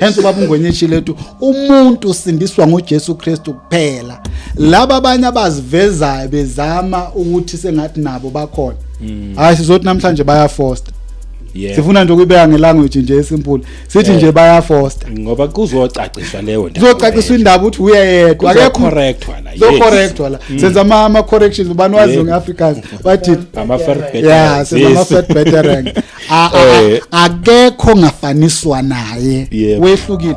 Hence ubaba uNgwenya etshilethu umuntu usindiswa ngoJesu Kristu kuphela. Laba abanye abazivezayo bezama ukuthi sengathi nabo bakhona. Hayi sizothi namhlanje baya foster. Sifuna nje ukubeka ngelanguage nje esimple. Sithi nje baya foster. Ngoba kuzocaciswa leyo nto. Kuzocaciswa indaba ukuthi uyedwa. Akekho correct wala. So correct wala. Senza ama corrections ubani wazi ngeAfrikaans. Bathi ama fair better. Yeah, senza ama fair better. Akekho ngafaniswa naye. Wehlukile.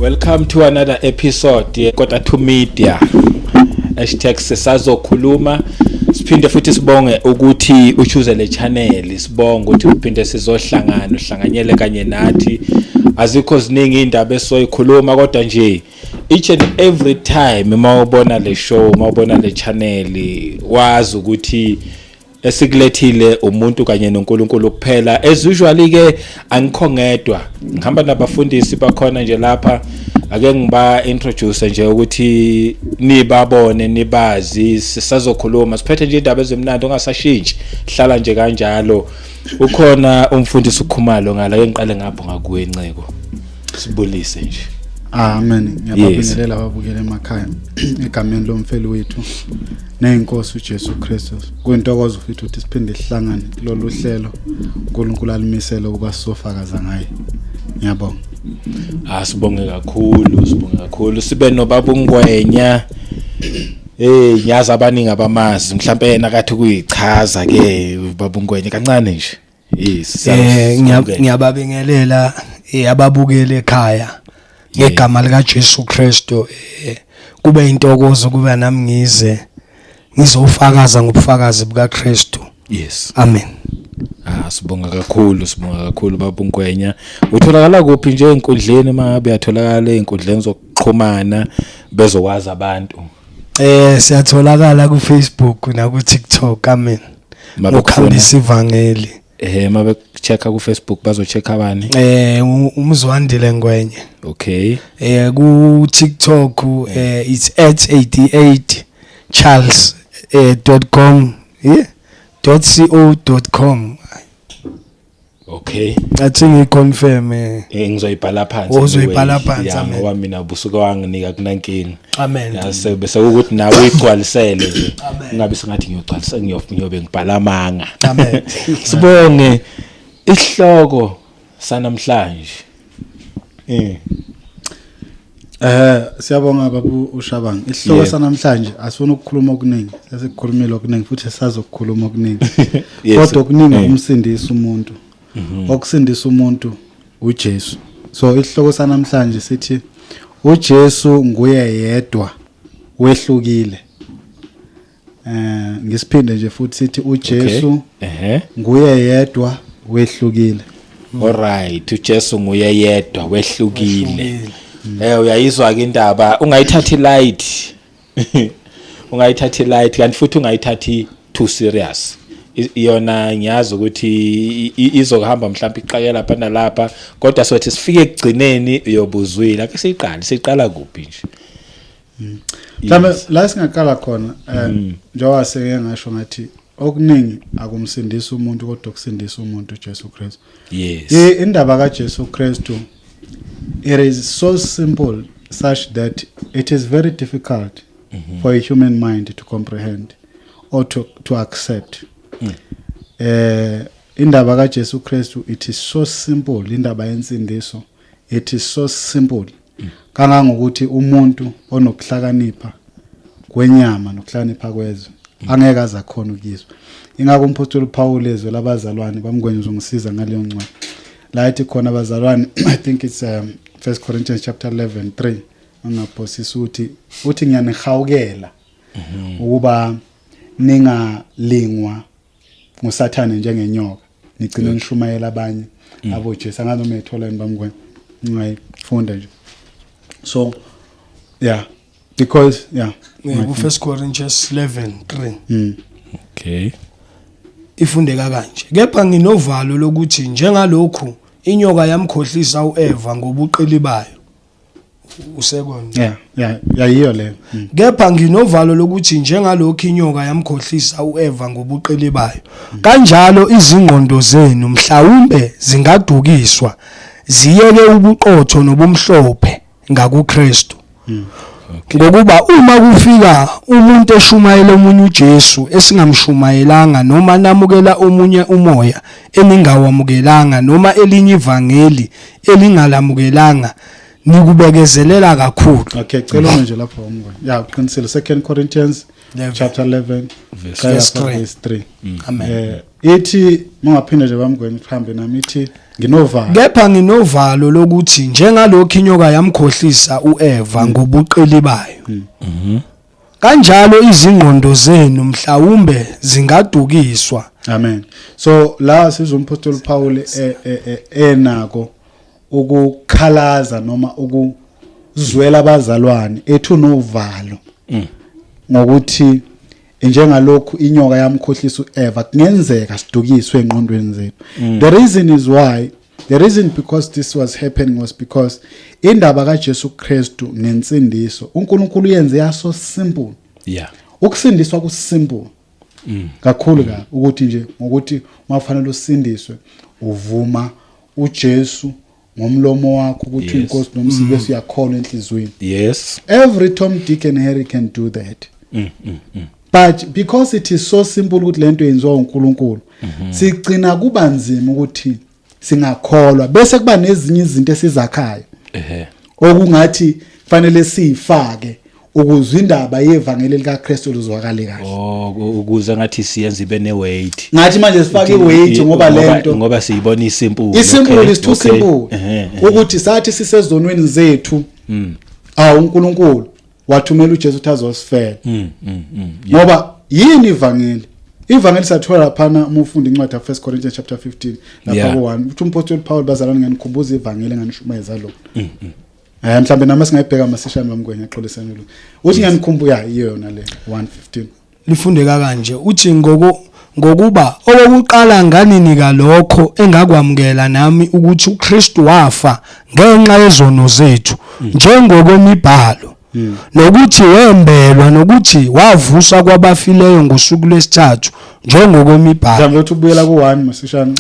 Welcome to another episode yeKota 2 Media. #sesazokhuluma siphinde futhi sibonge ukuthi uchoose le channel, sibonge ukuthi uphinde sizohlangana uhlanganyele kanye nathi. Azikho ziningi indaba esoyikhuluma kodwa nje each and every time mawubona le show, mawubona le channel, wazi ukuthi esikulethile umuntu kanye noNkulunkulu kuphela. As usually ke angikho ngedwa, ngihamba nabafundisi bakhona nje lapha. Ake ngiba introduce nje ukuthi nibabone nibazi, sisazokhuluma siphethe nje indaba ezimnandi ongasashintshi, hlala nje kanjalo. Ukhona umfundisi uKhumalo ngala engiqale ngapho ngakuwe enceko. Sibulise nje. Amen. Ngiyababingelela ababukele emakhaya egameni lomfelo wethu nenkosi uJesu Kristu. Kuyintokozo futhi ukuthi siphinde sihlangane kulolu hlelo uNkulunkulu alimisela ukuba sofakaza ngaye. Ngiyabonga. Sibonge kakhulu. Sibe nobaba uNgwenya. Nyaza abaningi abamazi, mhlambe yena kathi kuyichaza ke ubaba uNgwenya kancane nje. Yes. Ngiyababingelela ababukele ekhaya. Ngegama lika Jesu Kristu kube intokozo kuba nami ngizofakaza ngobufakazi buka Kristu. Yes. Amen. Sibonga kakhulu baba uNgwenya. Utholakala kuphi nje enkundleni mangabe uyatholakala einkundleni zokuxhumana bezokwazi abantu? Siyatholakala ku Facebook na ku TikTok. Amen. Ukukhambisa ivangeli. Mabe checka ku Facebook bazochecka abani? Mzwandile Ngwenya. Okay. Ku TikTok it's @88charles.com .co.com. Okay. Athi ngiconfirm ngizoyibhala phansi. Uzoyibhala phansi. Amen. Ngoba mina ubusuku wanginika kunankingi. Amen. Yase bese ukuthi nawe igcwalisele nje. Ungabe singathi ngiyogcwalisa ngiyobe ngibhala amanga. Amen. Sibonge isihloko sanamhlanje. Siyabonga baba uShabang. Isihloko sanamhlanje asifuna ukukhuluma okuningi. Sesikhulumile okuningi futhi sazokukhuluma okuningi. Kodwa okuningi umsindisa umuntu. Okusindisa umuntu uJesu. So isihloko sanamhlanje sithi uJesu nguye yedwa wehlukile. Ngisiphinde nje futhi sithi uJesu nguye yedwa wehlukile. Alright, uJesu nguye yedwa wehlukile. Uyayizwa ke indaba, ungayithathi light. Ungayithathi light kanti futhi ungayithathi too serious. Iyona ngiyazi ukuthi izokuhamba mhlawumbe iqayela lapha nalapha, kodwa sothi sifike ekugcineni uyobuzwila. Ake siqala kuphi nje? Mhlawumbe la singaqala khona njengoba seke ngasho ngathi okuningi akumsindisa umuntu kodwa kusindisa umuntu uJesu Kristu. Yes. Indaba kaJesu Kristu, it is so simple such that it is very difficult for a human mind to comprehend or to accept. Indaba kaJesu Kristu, it is so simple. Indaba yensindiso, it is so simple. Kangangokuthi umuntu onokuhlakanipha kwenyama nokuhlakanipha kwezwe angeke azakhona ukuzwa. Ingakho umpostoli Paul ezwe labazalwane bamngwenye uzongisiza ngaleyo ncwadi. La ithi khona abazalwane, I think it's 1 Corinthians chapter 11:3. Angaphosisa uthi ngiyanihawukela ukuba ningalingwa ngusathane njengenyoka, nigcine nishumayela abanye aboJesu. Angazi uma ethola imbamngweni. ngayifunda nje. So yeah, because yeah, First Corinthians 11:3. Okay. Ifundeka kanje. Kepha nginovalo lokuthi njengalokhu inyoka yamkhohlisa uEva ngobuqili bayo. Usekona. Yeah, yiyo leyo. Kepha nginovalo lokuthi njengalokhu inyoka yamkhohlisa uEva ngobuqili bayo. Kanjalo izingqondo zenu mhlawumbe zingadukiswa ziyeke ubuqotho nobumhlophe ngakuKristu. Ngokuba uma kufika umuntu eshumayela omunye uJesu esingamshumayelanga noma namukela omunye umoya eningawamukelanga noma elinye ivangeli elingalamukelanga nikubekezelela kakhulu. Okay, cela nje lapho umngwe. Yeah, uqinisile 2 Corinthians chapter 11 verse 3. Amen. Ithi mangaphinda nje bamngweni sihambe nami ithi nginovalo. Kepha nginovalo lokuthi njengalokhu inyoka yamkhohlisa uEva ngobuqili bayo. Kanjalo izingqondo zenu mhlawumbe zingadukiswa. Amen. So la sizompostoli Paul enako ukukhalaza noma ukuzwela abazalwane ethu novalo ngokuthi njengalokhu inyoka yamkhohlisa uEva kungenzeka sidukiswe engqondweni zethu. The reason because this was happening was because indaba kaJesu Kristu nensindiso uNkulunkulu yenze yaso simple. Yeah. Ukusindiswa kusimple. Kakhulu ukuthi nje ngokuthi mafanele usindiswe uvuma uJesu ngomlomo wakho ukuthi inkosi nomsibeso yakholwa enhlizweni. Yes. Every Tom, Dick and Harry can do that. But because it is so simple ukuthi lento yenziwa uNkulunkulu sigcina kuba nzima ukuthi singakholwa bese kuba nezinye izinto esizakhayo okungathi fanele sifake ukuze indaba yevangeli likaKristu lizwakale kahle. Ukuze ngathi siyenze ibe ne-weight. Ngathi manje sifake i-weight ngoba lento ngoba siyibona isimple. Isimple is too simple. Ukuthi sathi sisezonweni zethu uNkulunkulu wathumela uJesu ukuthi azosifela. Ngoba yini ivangeli? Ivangeli sathola phana uma ufunda incwadi ka1 Corinthians chapter 15 lapha ku1 uthi umpostoli Paul bazalwane nganikhumbuza ivangeli nganishumayeza lo. Mhlambe nami singayibheka masishane bamngwenya xolisana lo. Uthi nganikhumbuza iyona le 1:15. Lifundeka kanje uthi ngokuba okokuqala nganinika lokho engakwamukela nami ukuthi uKristu wafa ngenxa yezono zethu njengokwemibhalo. Nokuthi wembelwa nokuthi wavusa kwabafileyo ngosuku lwesithathu njengokwemibhalo. Mhlawumbe uthi ubuyela ku1 masishane.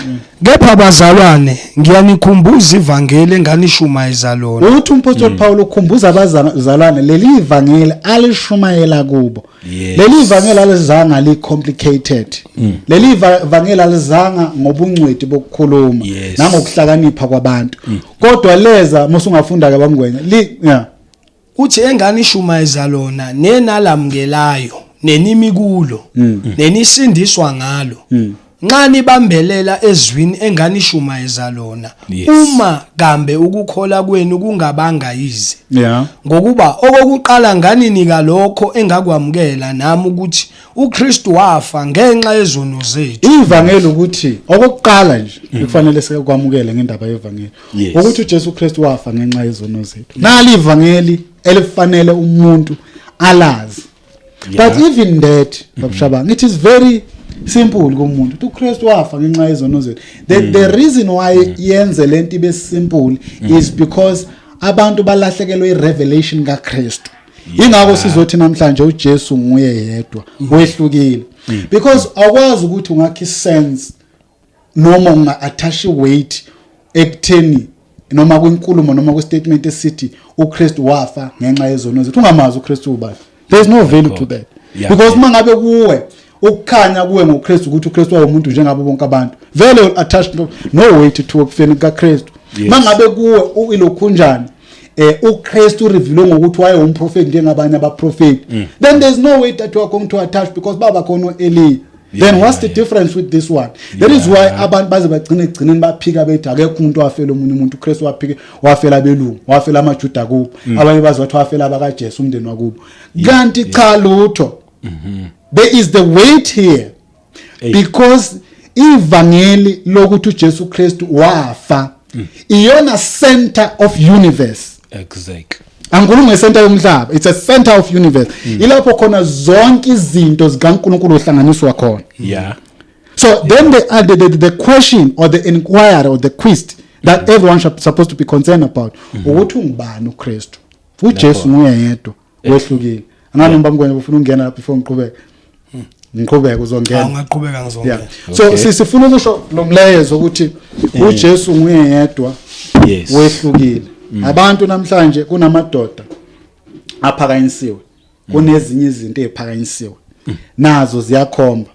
Kepha bazalwane ngiyanikhumbuza ivangeli enganishumayeza lona. Uthi umpostoli Paul ukhumbuza abazalwane leli ivangeli alishumayela kubo. Leli ivangeli alizanga li complicated. Leli ivangeli alizanga ngobungcweti bokukhuluma nangokuhlakanipha kwabantu. Kodwa leza musungafunda ke bamngwenya uthi enganishumayeza lona nenalamukelayo nenimikulo nenisindiswa ngalo nxa nibambelela ezwini enganishumayeza lona uma kambe ukukhola kwenu kungabanga yize ngokuba okokuqala nganinika lokho engakwamukela nami ukuthi uKristu wafa ngenxa yezono zethu. Ivangeli ukuthi okokuqala nje kufanele sikwamukele ngendaba yevangeli ukuthi uJesu Kristu wafa ngenxa yezono zethu. Nali ivangeli elifanele umuntu alazi. But even that babushabanga it is very simple kumuntu uKristu wafa ngenxa yezono zethu. The reason why yenze lento ibe simple is because abantu balahlekelwe irevelation kaKristu. Ingakho sizothi namhlanje uJesu nguye yedwa wehlukile. Because akwazi ukuthi ungakhi sense noma unga attach weight ekutheni noma kwinkulumo noma ku statement esithi uKristu wafa ngenxa yezono zethu. Ungamazi uKristu ubani. There is no value to that. Because mangabe kuwe ukukhanya kuwe ngoKristu ukuthi uKristu wayemuntu njengabo bonke abantu vele attach no weight to ukufeni kaKristu. Mangabe kuwe uyilokhunjani uKristu revealwe ngokuthi waye umprofeti njengabanye abaprofeti, then there's no way that you are going to attach because baba khona Eli. Then what's the difference with this one? That is why abantu baze bagcine baphika bethi akekho umuntu wafela omunye umuntu. uKristu waphike wafela belungu wafela amaJuda kubo abanye bazothi wafela abakaJesu umndeni wakubo kanti cha lutho. There is the weight here because ivangeli lokuthi uJesu Kristu wafa iyona center of universe. Exactly. Angikulume ngecenter yomhlaba, it's a center of universe. Ilapho khona zonke izinto zikaNkulunkulu ohlanganiswa khona. Yeah. So then the question or the inquiry or the quest that everyone supposed to be concerned about ukuthi ungubani uKristu. uJesu nguye yedwa wehlukile. Anganomba mngwenya ufuna ungena lapha before ngiqhubeke. Ngiqhubeke uzongena. Ungaqhubeka ngizongena. So sifuna ukusho lo mlayezo ukuthi uJesu nguye yedwa wehlukile. Abantu namhlanje kunamadoda aphakanyisiwe. Kunezinye izinto eziphakanyisiwe. Nazo ziyakhomba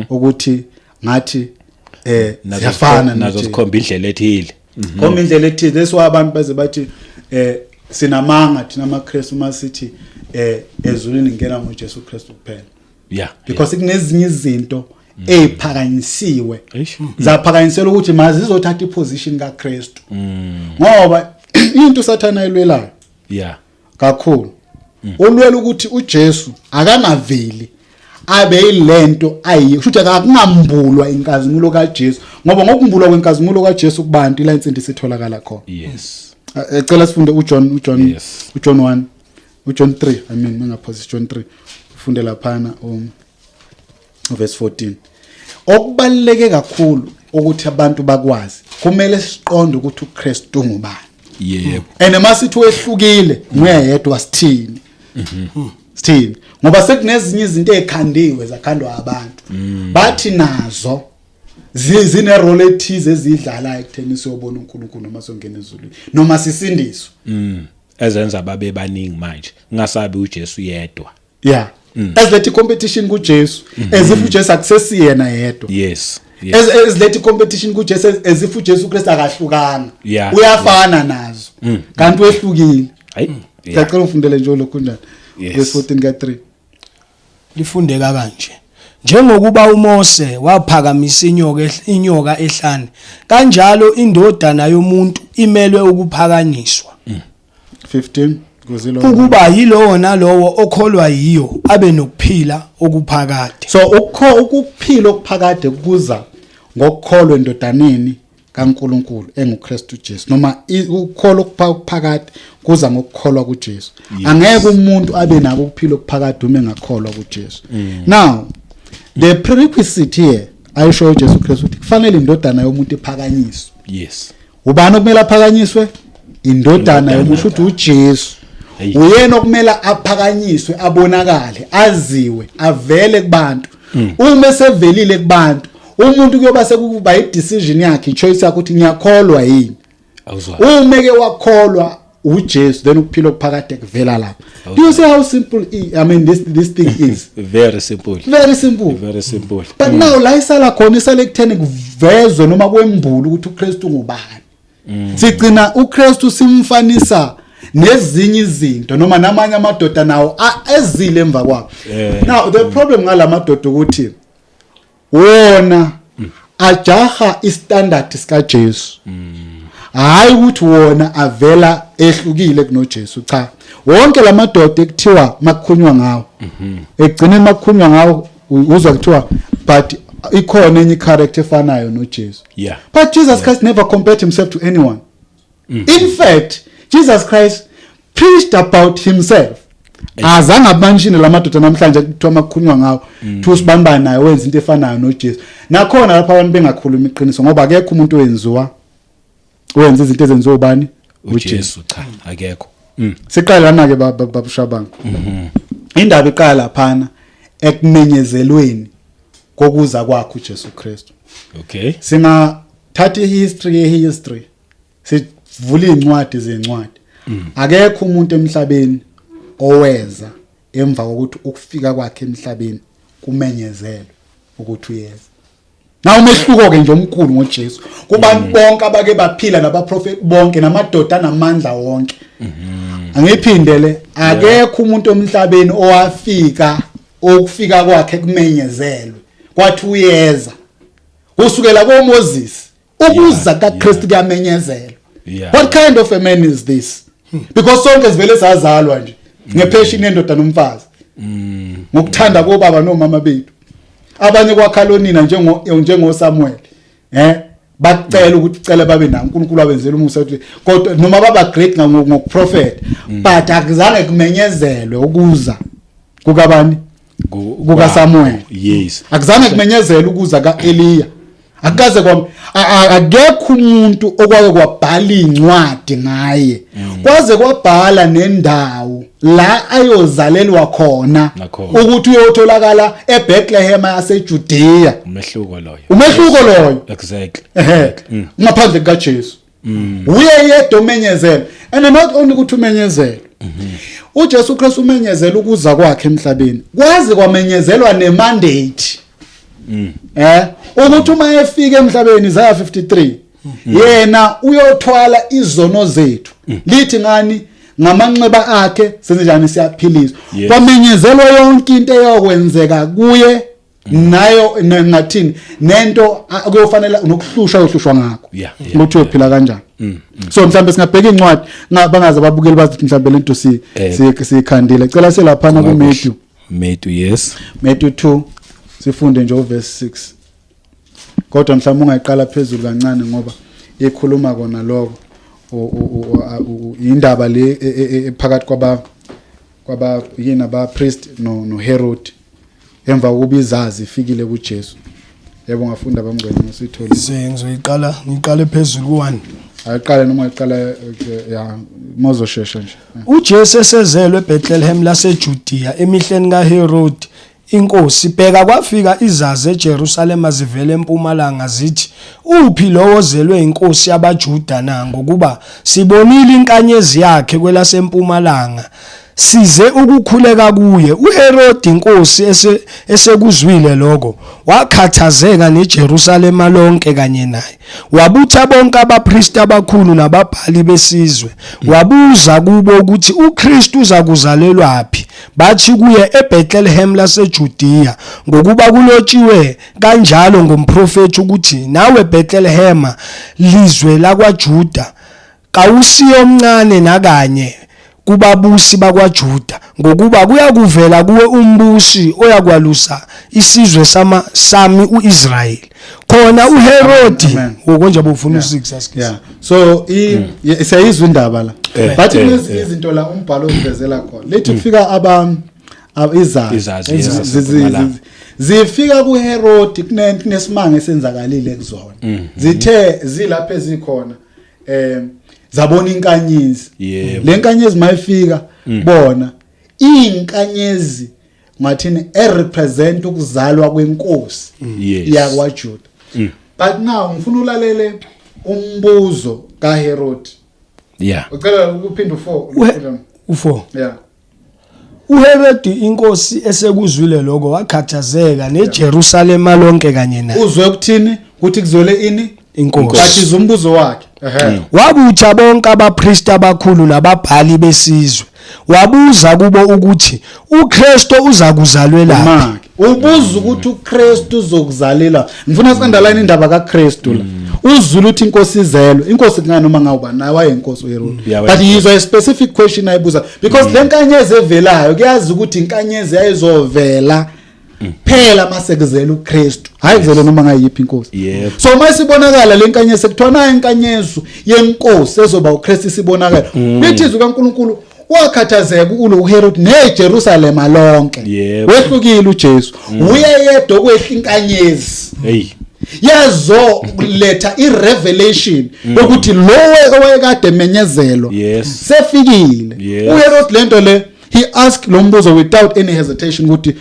ukuthi ngathi ziyafana nazo sikhomba indlela ethile. Khomba indlela ethile leso abantu baze bathi sinamanga thina amaKristu masithi ezulwini ngena ngoJesu Kristu kuphela. Yeah. Because kunezinye izinto eziphakanyisiwe zaphakanyisela ukuthi mazizothatha iposition kaKristu. Ngoba into sathana elwelayo. Yeah. Kakhulu. Ulwela ukuthi uJesu akangaveli abe yilento ayiyo kusho ukuthi akungambulwa inkazimulo kaJesu ngoba ngokumbulwa kwenkazimulo kaJesu kubantu ila insindi sitholakala khona. Yes. Ecela sifunde uJohn 1 uJohn 3 I mean mangaphosi John 3 ufunde laphana verse 14. Okubaleke kakhulu ukuthi abantu bakwazi kumele siqonde ukuthi uKristu ngubani. Yebo. And masithi wehlukile nguye yedwa sithini. Sithini ngoba sekunezinye izinto ezikhandiwe zakhandwa abantu bathi nazo zine role ethize ezidlalayo ekutheni siyobona uNkulunkulu noma songena ezulwini noma sisindiswe ezenza babe baningi manje ngasabi uJesu yedwa. Yeah. As let competition kuJesu as if uJesu akusesiyena yedwa. Yes. As let competition kuJesu as if uJesu Kristu akahlukanga. Uyafana nazo kanti wehlukile. Hayi. Ngicela ufundele nje lokho njalo. Verse 14 ka3 lifundeka kanje. Njengokuba uMose waphakamisa inyoka ehlane kanjalo indodana yomuntu imelwe ukuphakanyiswa. 15 kuzilo ukuba yilowo nalowo okholwa yiyo abe nokuphila okuphakade. So ukuphila okuphakade kuza ngokukholwa endodaneni kaNkulunkulu enguKristu Jesu noma ukukholwa okuphakade kuza ngokukholwa kuJesu. Angeke umuntu abe nako ukuphila okuphakade uma engakholwa kuJesu. Now the prerequisite here ayisho uJesu Kristu ukuthi kufanele indodana yomuntu iphakanyiswe. Yes. Ubani okumele aphakanyiswe? Indodana yomuntu uthi uJesu. Uyena okumele aphakanyiswe abonakale aziwe avele kubantu. Uma sevelile kubantu umuntu kuyoba sekuba idecision yakhe ichoice yakhe ukuthi ngiyakholwa yini. Uma ke wakholwa uJesu then ukuphila okuphakade kuvela lapha. Do you see how simple I mean this thing is? Very simple. Very simple. Very simple. But now la isala khona isala ekutheni kuvezwe noma kwembulu ukuthi uKristu ngubani. Sigcina uKristu simfanisa nezinye izinto noma namanye amadoda nawo ezile emva kwabo. Now the problem ngalamadoda ukuthi wona ajaha istandard sika Jesu. Hayi ukuthi wona avela ehlukile kunoJesu cha. Wonke lamadoda ekuthiwa makukhunywa ngawo. Egcine makukhunywa ngawo uzwa kuthiwa but ikhona enye character efanayo noJesu. Yeah. But Jesus Christ never compared himself to anyone. In fact, Jesus Christ preached about himself. Azange abanjini lamadoda namhlanje kuthiwa makukhunywa ngawo thusibamba naye wenza into efanayo noJesu. Nakhona lapha abantu bengakhuluma iqiniso ngoba akekho umuntu wenza izinto ezenziwa ubani uJesu cha akekho. Siqala lana ke babushabangu. Indaba iqala laphana ekumenyezelweni kokuza kwakhe uJesu Kristu. Okay. Singathatha history. Sivula incwadi zencwadi. Akekho umuntu emhlabeni oweza emva kokuthi ukufika kwakhe emhlabeni kumenyezelwe ukuthi uyeza. Na umehluko ke nje omkhulu ngoJesu. Kubantu bonke abake baphila nabaprofeti bonke namadoda namandla wonke. Angiphindele akekho umuntu emhlabeni owafika okufika kwakhe kumenyezelwe. Kwathi uyeza. Kusukela koMoses ukuza kaKristu kuyamenyezelwa. What kind of a man is this? Because sonke sivele sazalwa nje ngepassion yendoda nomfazi. Ngokuthanda kobaba nomama bethu. Abanye kwakhalonina njengo Samuel. bacela ukuthi cela babe nayo uNkulunkulu wabenzela umusa ukuthi kodwa noma baba great ngokuprophet but akuzange kumenyezelwe ukuza kukabani kuka Samuel. Yes. Akuzange kumenyezela ukuza kaEliya. Akaze akekho umuntu okwake kwabhala incwadi ngaye. Kwaze kwabhala nendawo la ayozalelwa khona ukuthi uyotholakala eBethlehem yaseJudea. Umehluko loyo. Exactly. Ngaphandle kaJesu. Uye yedwa umenyezela. And not only ukuthi umenyezela. uJesu Kristu umenyezela ukuza kwakhe emhlabeni. Kwaze kwamenyezelwa nemandate. Ukuthi uma efika emhlabeni Isaiah 53 yena uyothwala izono zethu lithi ngani ngamanxeba akhe senze njani siyaphiliswa kwamenyezelwa yonke into eyokwenzeka kuye nayo ngathini nento akuyofanele nokuhlusha yohlushwa ngakho ukuthi uyophila kanjani. So mhlambe singabheka incwadi ngabangaze babukeli bathi mhlambe lento sikhandile cela selapha ku Matthew yes Matthew 2 sifunde nje uverse 6 kodwa mhlawumbe ungayiqala phezulu kancane ngoba ikhuluma kona lokho indaba le phakathi kwaba yini aba priest no Herod emva kokuba izazi ifikile kuJesu. Yebo ngafunda bamngweni usithole ngiqale phezulu ku1 ayiqale noma ayiqala ya mozoshesha nje. uJesu esezelwe eBethlehem laseJudea emihleni kaHerod inkosi bheka kwafika izazi eJerusalem azivela empumalanga zithi uphi lowo zelwe inkosi yabaJuda na ngokuba sibonile inkanyezi yakhe kwelasempumalanga size ukukhuleka kuye. uHerod inkosi esekuzwile lokho wakhathazeka neJerusalem lonke kanye naye wabutha bonke abapriest abakhulu nababhali besizwe wabuza kubo ukuthi uKristu uzakuzalelwaphi. Bathi kuye eBethlehem laseJudea ngokuba kulotshiwe kanjalo ngomprofeti ukuthi nawe Bethlehem lizwe lakwaJuda kawusiyo omncane nakanye kubabusi bakwaJuda ngokuba kuyakuvela kuwe umbusi oyakwalusa isizwe sami uIsrael. Khona uHerod ngokonje bofuna u6 asikho. So isayizwe indaba la but izinto la umbhalo uvezela khona lethi kufika izazi zifika kuHerod kunesimanga esenzakalile kuzona zithe zilapha ezikhona zabona inkanyezi lenkanyezi mayifika bona inkanyezi ngathini represent ukuzalwa kwenkosi yakwaJuda. But now ngifuna ulalele umbuzo kaHerod. Ucela ukuphinda u4 uHerod inkosi esekuzwile lokho wakhathazeka neJerusalem lonke kanye naye. Uzwe ukuthini ukuthi kuzole ini inkosi bathi zumbuzo wakhe wabutha bonke abapriest abakhulu nababhali besizwe wabuza kubo ukuthi uKristu uzakuzalelaphi. Ubuza ukuthi uKristu uzokuzalela. Ngifuna sikandalayini indaba kaKristu la. Uzulu uthi inkosi izelwe. Inkosi ngani noma ngawuba naye wayinkosi uHerod. But yizwa a specific question ayibuza because lenkanyezi evelayo kuyazi ukuthi inkanyezi ayizovela phela masekuzela uKristu hayi kuzela noma ngayiphi inkosi. So masibonakala lenkanyezi sekuthiwa nayo inkanyezu yenkosi ezoba uKristu sibonakala lithizwe kaNkulunkulu wakhathazeka uHerod neJerusalem lonke wehlukile uJesu uye yedwa kwehinkanyezi yazo letha irevelation ukuthi lowe owayekade menyezelwa sefikile. uHerod lento le he asked lo mbuzo without any hesitation ukuthi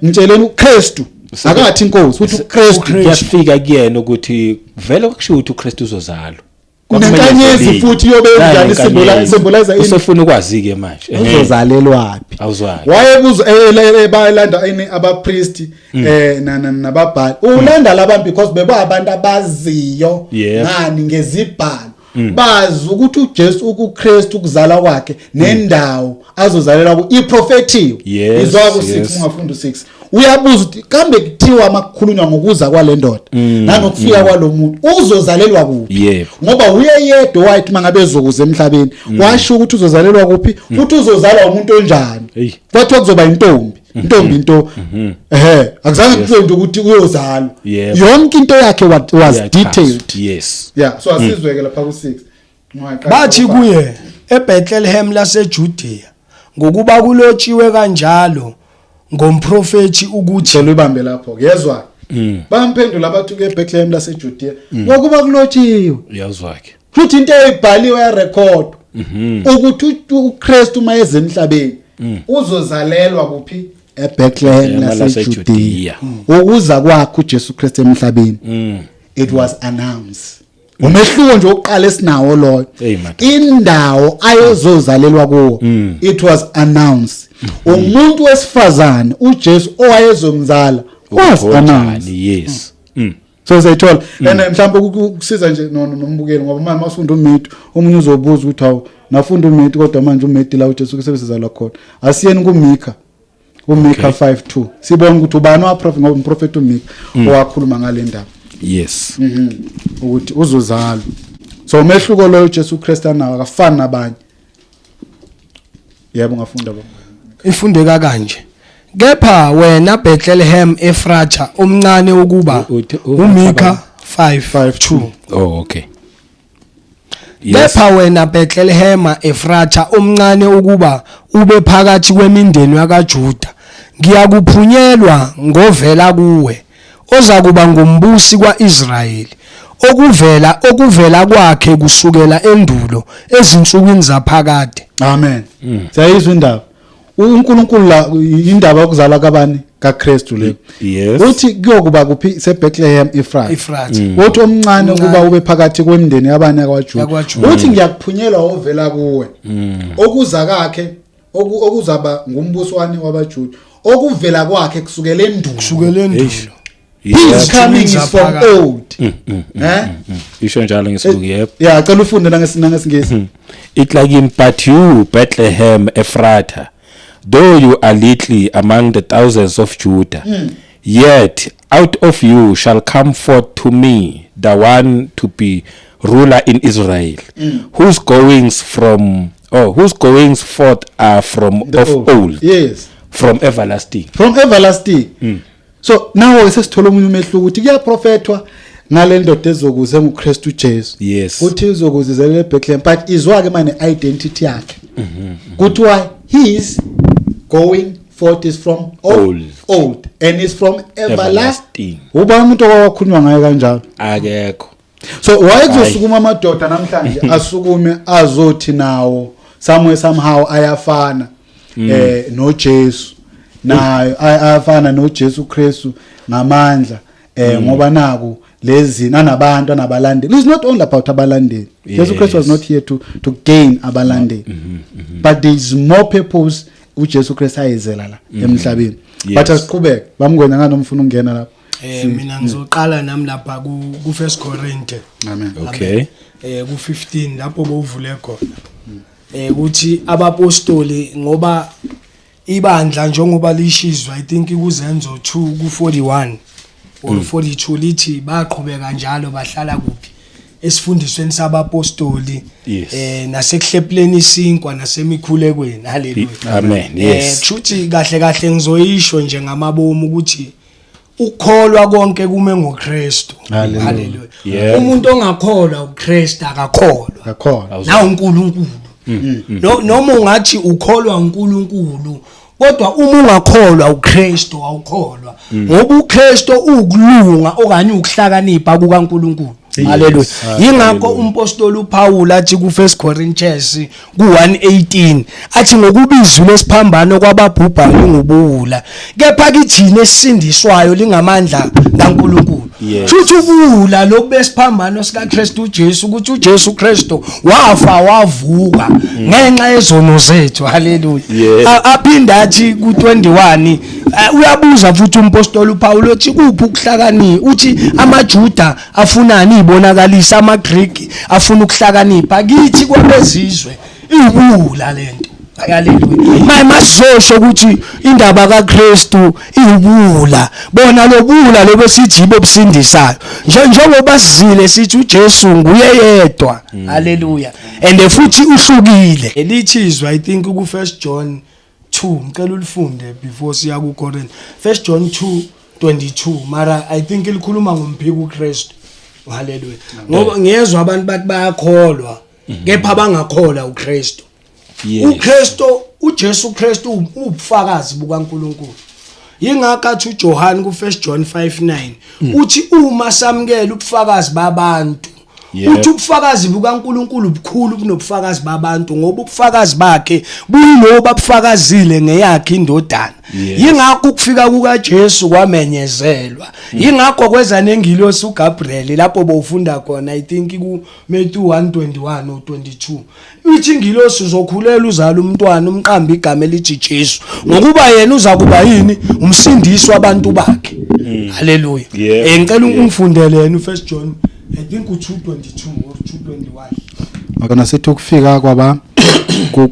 ngitsheleni uKristu akathi inkosi ukuthi uKristu yafika kuyena ukuthi vele kusho ukuthi uKristu uzozalwa nenkanyezi futhi yobe njani symbolize usefuna ukwazi ke manje uzozalelwaphi awuzwayo wayebuza bayalanda ini abapriest nababhali ulanda labantu because beba abantu abaziyo ngani ngezibhalo bazi ukuthi uJesu uKristu ukuzala kwakhe nendawo azozalela ku iprofetiwe izwa ku6 ungafunda u6 uyabuza ukuthi kambe kuthiwa makukhulunywa ngokuza kwalendoda nanokufika kwalomuntu uzozalelwa kuphi ngoba uye yedwa wathi mangabe ezokuza emhlabeni washo ukuthi uzozalelwa kuphi ukuthi uzozalwa umuntu onjani kwathiwa kuzoba intombi intombi into akuzange kuthiwe into ukuthi uyozalwa yonke into yakhe was detailed. Yes. Yeah, so asizweke lapha ku6 bathi kuye eBethlehem laseJudea ngokuba kulotshiwe kanjalo ngomprofeti ukuthi selibambe lapho yezwa bamphendula abathu ke Bethlehem laseJudea ngokuba kulotshiwe Yazwa ke futhi into eyibhaliwe ya record ukuthi uKristu mayeze emhlabeni uzozalelwa kuphi eBethlehem laseJudea ukuza kwakhe uJesu Kristu emhlabeni. It was announced. Umehluko nje oqala esinawo loyo indawo ayezozalelwa kuwo it was announced. Umuntu wesifazane uJesu owayezomzala was announced. Yes. So sayithola mhlawumbe ukusiza nje nombukeli ngoba manje masifunda uMethi omunye uzobuza ukuthi hawu nafunda uMethi kodwa manje uMethi la uJesu kusebenzisa khona asiyeni kuMika 5:2 sibona ukuthi ubani waprofeti ngoba umprofeti uMika owakhuluma ngale ndaba. Yes. Ukuthi uzozalwa. So umehluko lo uJesu Kristu nawo akafani nabanye. Yebo ngafunda bo. Ifundeka kanje. Kepha wena Bethlehem Efratha omncane ukuba uMika 5:2. Oh okay. Kepha wena Bethlehem Efratha omncane ukuba ube phakathi kwemindeni yakaJuda ngiyakuphunyelwa ngovela kuwe ozakuba ngumbusi kwaIsrayeli okuvela kwakhe kusukela endulo ezinsukwini zaphakade. Amen. Sayizwa indaba uNkulunkulu la indaba yokuzalwa kabani kaKristu le uthi kuyokuba kuphi seBethlehem Efratha uthi omncane ukuba ube phakathi kwemindeni yabani yakwaJuda uthi ngiyakuphunyelwa ovela kuwe okuza kakhe okuzaba ngumbusi wani wabaJuda okuvela kwakhe kusukela endulo. He's coming is from old. Isho njalo ngesibuku yebo. Yeah, acela ufunde nangesingisi. It like in but you Bethlehem Ephratah, though you are little among the thousands of Judah, yet out of you shall come forth to me the one to be ruler in Israel, whose goings forth are from of old. Yes. From everlasting. From everlasting. So now sesithola umunye umehluko ukuthi kuyaprofethwa ngale ndoda ezokuza nguKristu Jesu. Yes. Uthi uzokuzizela eBethlehem but izwa ke manje identity yakhe. Kuthiwa he is going forth is from old and is from everlasting. Uba umuntu owakhulunywa ngaye kanjalo Akekho. So wayekuzosukuma amadoda namhlanje asukume azothi nawo somehow ayafana noJesu. Nayo ayafana noJesu Kristu ngamandla ngoba naku lezi nanabantu anabalandeli. It's not all about abalandeli. Jesus Christ was not here to gain abalandeli. But there is more purpose uJesu Christ ayezela la emhlabeni. But asiqhubeke bamngwenya nganomfuna ungena lapha. Mina ngizoqala nami lapha ku 1 Corinthians. Amen. Okay. Ku 15 lapho bovule khona. Ukuthi abapostoli ngoba ibandla njengoba lishizwa I think kuzenzo 2 ku41 or 42 lithi baqhubeka njalo bahlala kuphi esifundisweni sabapostoli nasekuhlephuleni isinkwa nasemikhulekweni. Haleluya. Amen. Yes. Futhi kahle ngizoyisho nje ngamabomu ukuthi ukukholwa konke kume ngoKristu. Haleluya. Umuntu ongakholwa uKristu akakholwa na uNkulunkulu. Noma ungathi ukholwa uNkulunkulu kodwa uma ungakholwa uKristu awukholwa ngoba uKristu ukulunga okanye ukuhlakanipha kukaNkulunkulu. Haleluya. Yingakho umpostoli uPaul athi ku 1 Corinthians ku 1:18 athi ngokubizwa lesiphambano kwababhubhayo ngubuwula kepha kithina esindiswayo lingamandla kaNkulunkulu. Futhi ubuwula lokubesiphambano sika Kristu uJesu ukuthi uJesu Kristu wafa wavuka ngenxa yezono zethu. Haleluya. Aphinda athi ku 21 uyabuza futhi umpostoli uPaul uthi kuphi ukuhlakani uthi amaJuda afunani ibonakalisa amaGreek afuna ukuhlakanipha kithi kwabezizwe iwubula lento. Haleluya. Masosho ukuthi indaba kaKristu iwubula bona lobula lobesithi bobusindisayo njengoba sizile sithi uJesu nguye yedwa. Haleluya. And futhi uhlukile elithizwa I think ku 1 John 2 ngicela ulifunde before siya ku Corinth. 1 John 2:22 mara I think ilikhuluma ngomphiki uKristu. Hallelujah. Ngoba ngiyezwa abantu bathi bayakholwa kepha bangakholwa uKristu. uKristu uJesu Kristu ubufakazi bukaNkulunkulu. Yingakho athi uJohn ku 1 John 5:9 uthi uma samukela ubufakazi babantu uthi ubufakazi bukaNkulunkulu bukhulu kunobufakazi babantu ngoba ubufakazi bakhe buyilo babufakazile ngeyakhe indodana. Yingakho ukufika kukaJesu kwamenyezelwa. Yingakho kweza nengilosi uGabriel lapho bowufunda khona I think ku Matthew 1:21 or 22. Uthi ingilosi uzokhulela uzala umntwana umqamba igama elithi Jesu ngokuba yena uza kuba yini umsindisi wabantu bakhe. Haleluya. Ngicela ungifundele yena u1 John I think u2:22 or 2:21. Akona sithi ukufika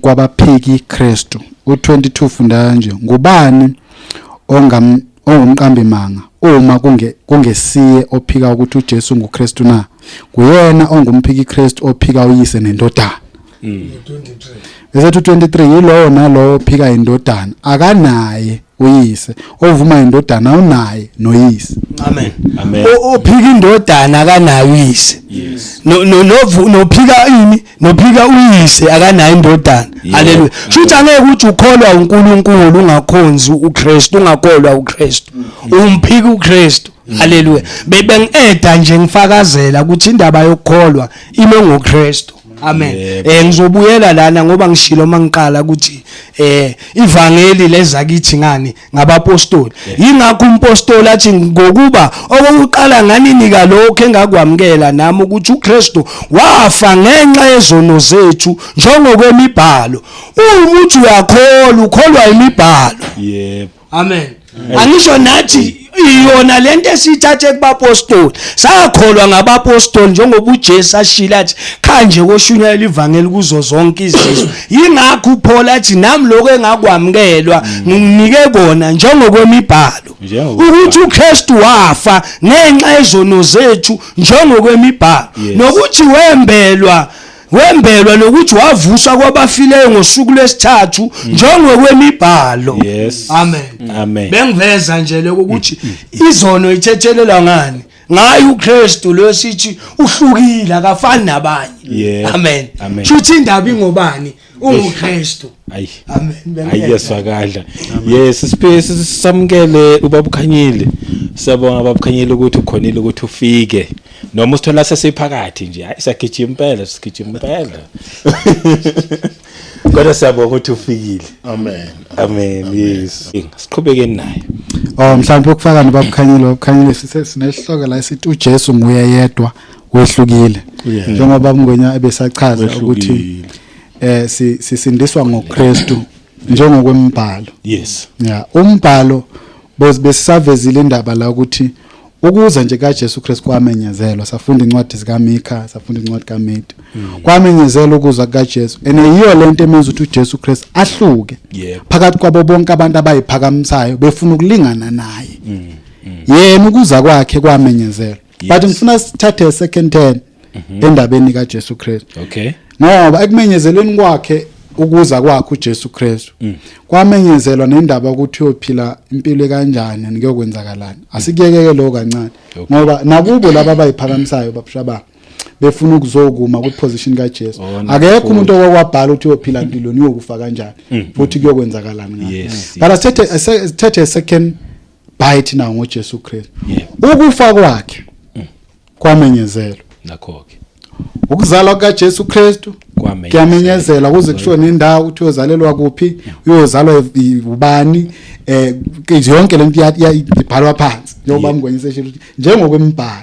kwabaphiki Kristu u22 funda kanje ngubani ongumqambi manga uma kungesiye ophika ukuthi uJesu nguKristu na kuyena ongumphiki Kristu ophika uyise nendodana. 23 bese 23 yilowo nalowo ophika indodana akanaye uyise ovuma indodana unaye noyise. Amen. Ophika indodana akanayo uyise. Nophika ini nophika uyise akanayo indodana. Haleluya. Futhi angeke uthi ukholwa uNkulunkulu ungakhonzi uKristu ungakholwa uKristu. Umphika uKristu. Haleluya. Bengeda nje ngifakazela ukuthi indaba yokukholwa ime ngoKristu. Amen. Ngizobuyela lana ngoba ngishilo mangiqala ukuthi ivangeli lezakithi ngani ngabapostoli. Yingakho umpostoli athi ngokuba okokuqala nganinika lokho engakwamukela nami ukuthi uKristu wafa ngenxa yezono zethu njengokwemibhalo. Umuntu uyakholwa ukholwa imibhalo. Yebo. Amen. Angisho nathi iyona lento esithathe kubapostoli sakholwa ngabapostoli njengoba uJesu ashila athi khanje koshunyayela ivangeli kuzo zonke izizwe. Yingakho uPaul athi nami lokho engakwamukelwa nginike bona njengokwemibhalo ukuthi uKristu wafa ngenxa yezono zethu njengokwemibhalo nokuthi wembelwa nokuthi wavuswa kwabafileyo ngosuku lwesithathu njengokwemibhalo. Amen. Bengiveza nje lokho ukuthi izono ithethelelwa ngani ngayo uKristu lo sithi uhlukile akafani nabanye. Amen. Shuthi indaba ingobani uKristu. Amen. Ayeswakala. Yes space samukele ubaba Khanyile. Siyabonga baba Khanyile ukuthi ukhonile ukuthi ufike. Noma usithola sesephakathi nje hayi sagijima impela sigijima impela. Kodwa siyabonga ukuthi ufikile. Amen. Yes. Siqhubekeni naye. Mhlawumbe ukufaka nobaba Khanyile sinesihloko la sithi uJesu nguye yedwa wehlukile. Njengoba baba Ngwenya ebesachaza ukuthi sisindiswa ngoKristu njengokwemibhalo. Yes. Umbhalo besisavezile indaba la ukuthi ukuza nje kaJesu Kristu kwamenyezelwa safunda incwadi zikaMikha safunda incwadi kaMatthew kwamenyezelwa ukuza kaJesu yiyo lento emenza ukuthi uJesu Kristu ahluke phakathi kwabo bonke abantu abayiphakamisayo befuna ukulingana naye. Yena ukuza kwakhe kwamenyezelwa but ngifuna sithathe second 10 endabeni kaJesu Kristu. Ngoba ekumenyezelweni kwakhe ukuza kwakhe uJesu Kristu kwamenyezelwa nendaba ukuthi uyophila impilo kanjani ngiyokwenzakalani asikuyekeke lo kancane ngoba nakubo laba abayiphakamisayo babusha befuna ukuzokuma ku position kaJesu akekho umuntu okwabhala ukuthi uyophila impilweni uyokufa kanjani futhi kuyokwenzakalani ngayo. But sithethe second bite now ngoJesu Kristu ukufa kwakhe kwamenyezelwa nakho-ke ukuzalwa kaJesu Kristu kuyamenyezela kuze kushiwo nendawo ukuthi uyozalelwa kuphi uyozalwa ubani yonke lento ibhalwa phansi njengoba Ngwenya eshilo njengokwemibhalo.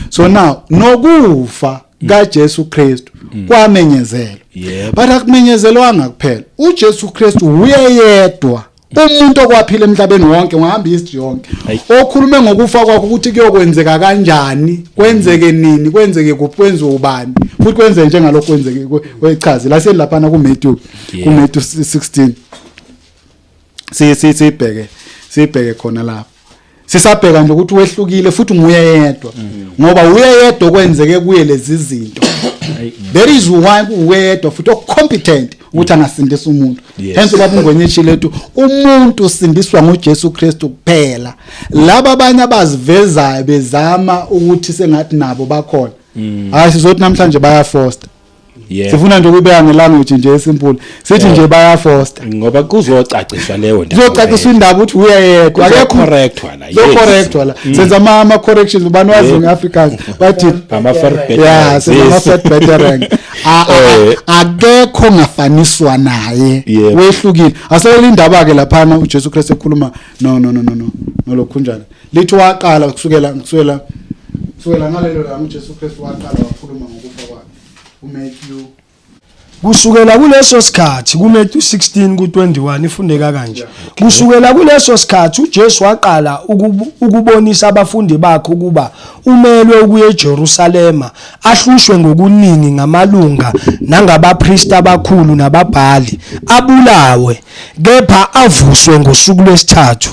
So now nokufa kaJesu Kristu kwamenyezelwa but akumenyezelwanga kuphela uJesu Kristu uyedwa umuntu okwaphila emhlabeni wonke ngihamba history yonke okhulume ngokufa kwakhe ukuthi kuyokwenzeka kanjani kwenzeke nini kwenzeke kuphi kwenziwe ubani futhi kwenze njengalokho kwenzeke kwechazi la selapha na ku Matthew 16 sibheke khona lapha sisabheka nje ukuthi wehlukile futhi nguye yedwa ngoba uyedwa kwenzeke kuye lezi zinto there is one uyedwa futhi ocompetent ukuthi angasindisa umuntu. Hence ubaba uNgwenya eshilo lethu umuntu usindiswa ngoJesu Kristu kuphela. Laba abanye abazivezayo bezama ukuthi sengathi nabo bakhona. Hayi sizothi namhlanje baya foster. Sifuna nje ukubeka ngelanguage nje esimple. Sithi nje baya foster ngoba kuzocaciswa leyo ndaba. Kuzocaciswa indaba ukuthi uyedwa akekho correct wala. Correct wala. Senza ama corrections ubani wazi ngeAfrikaans bathi ama fat veteran. Akekho ngafaniswa naye. Wehlukile. Asele indaba ke lapha uJesu Kristu ekhuluma no lokhunjana. Lithi waqala kusukela ngalelo la uJesu Kristu waqala wakhuluma ngokufa kwakhe. uMatthew kusukela kuleso sikhathi kuMatthew 16 ku21 ifundeka kanje. Kusukela kuleso sikhathi uJesu waqala ukubonisa abafundi bakhe ukuba umelwe ukuya eJerusalema ahlushwe ngokuningi ngamalunga nangabapriest abakhulu nababhali abulawe kepha avuswe ngosuku lwesithathu.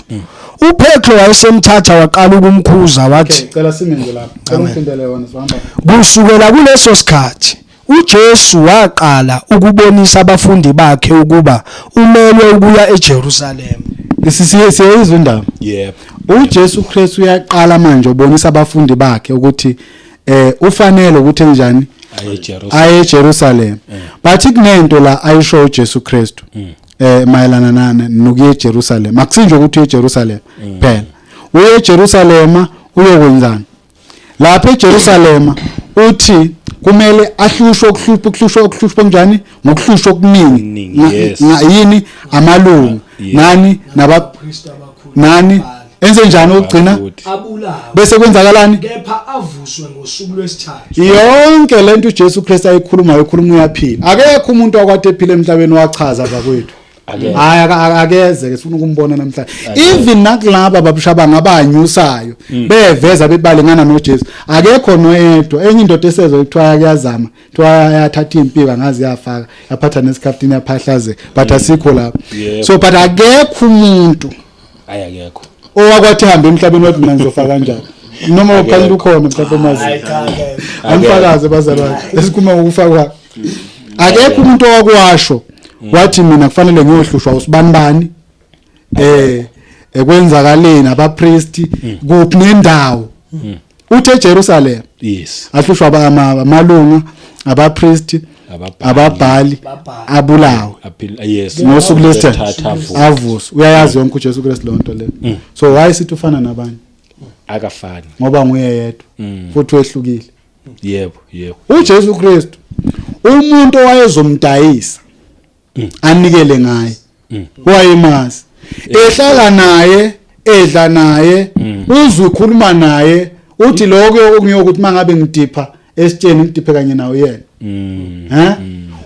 uPetro wayesemthatha waqala ukumkhuza wathi cela simenze lapha ngifundele yona sihamba. Kusukela kuleso sikhathi uJesu waqala ukubonisa abafundi bakhe ukuba umelwe ukuya eJerusalema. Siyizwa indaba. uJesu Kristu uyaqala manje ubonisa abafundi bakhe ukuthi ufanele ukuthi enjani aye eJerusalema. But kunento la ayisho uJesu Kristu mayelana nokuya eJerusalema. Akusinje ukuthi uye eJerusalema phela. Uye eJerusalema uyokwenzani? Lapha eJerusalema uthi kumele ahlushwe ukuhlushwa njani ngokuhlushwa okuningi yini amalungu nani enze njani ukugcina abulawa bese kwenzakalani kepha avuswe ngosuku lwesithathu. Yonke lento uJesu Kristu ayikhulumayo ukhuluma uyaphila. Akekho umuntu okwade ephila emhlabeni wachaza bakwethu. Akeze ke sifuna ukumbona namhlanje. Even nakulaba babusha ngabanyusayo beveza bebalengana noJesu. Akekho noyedwa enye indoda esezwe kuthiwa kuyazama kuthiwa yathatha impika ngazi yafaka yaphatha nesikhaftini yaphahlaze but asikho lapho. So but akekho umuntu ayakekho owakwathi hamba emhlabeni wathi mina ngizofaka kanjani noma ukhanya ukhona mhlawumbe mazi amfakaze bazalwane esikhuluma ngokufa kwakhe. Akekho umuntu owakwasho wathi mina kufanele ngiyohlushwa usibanibani ekwenzakaleni abapriest kuphi nendawo uthe eJerusalem ahlushwa amalunga abapriest ababhali abulawe ngosuku lwesithathu avuswa. Uyayazi yonke uJesu Kristu lonto le. So why sithi ufana nabanye? Akafani ngoba nguye yedwa futhi wehlukile. Yebo uJesu Kristu umuntu owayezomdayisa anikele ngaye wayemazi ehlala naye edla naye uzwe ukhuluma naye uthi lokho okunyokuthi mangabe ngidipha esitsheni ngidiphe kanye nawe yena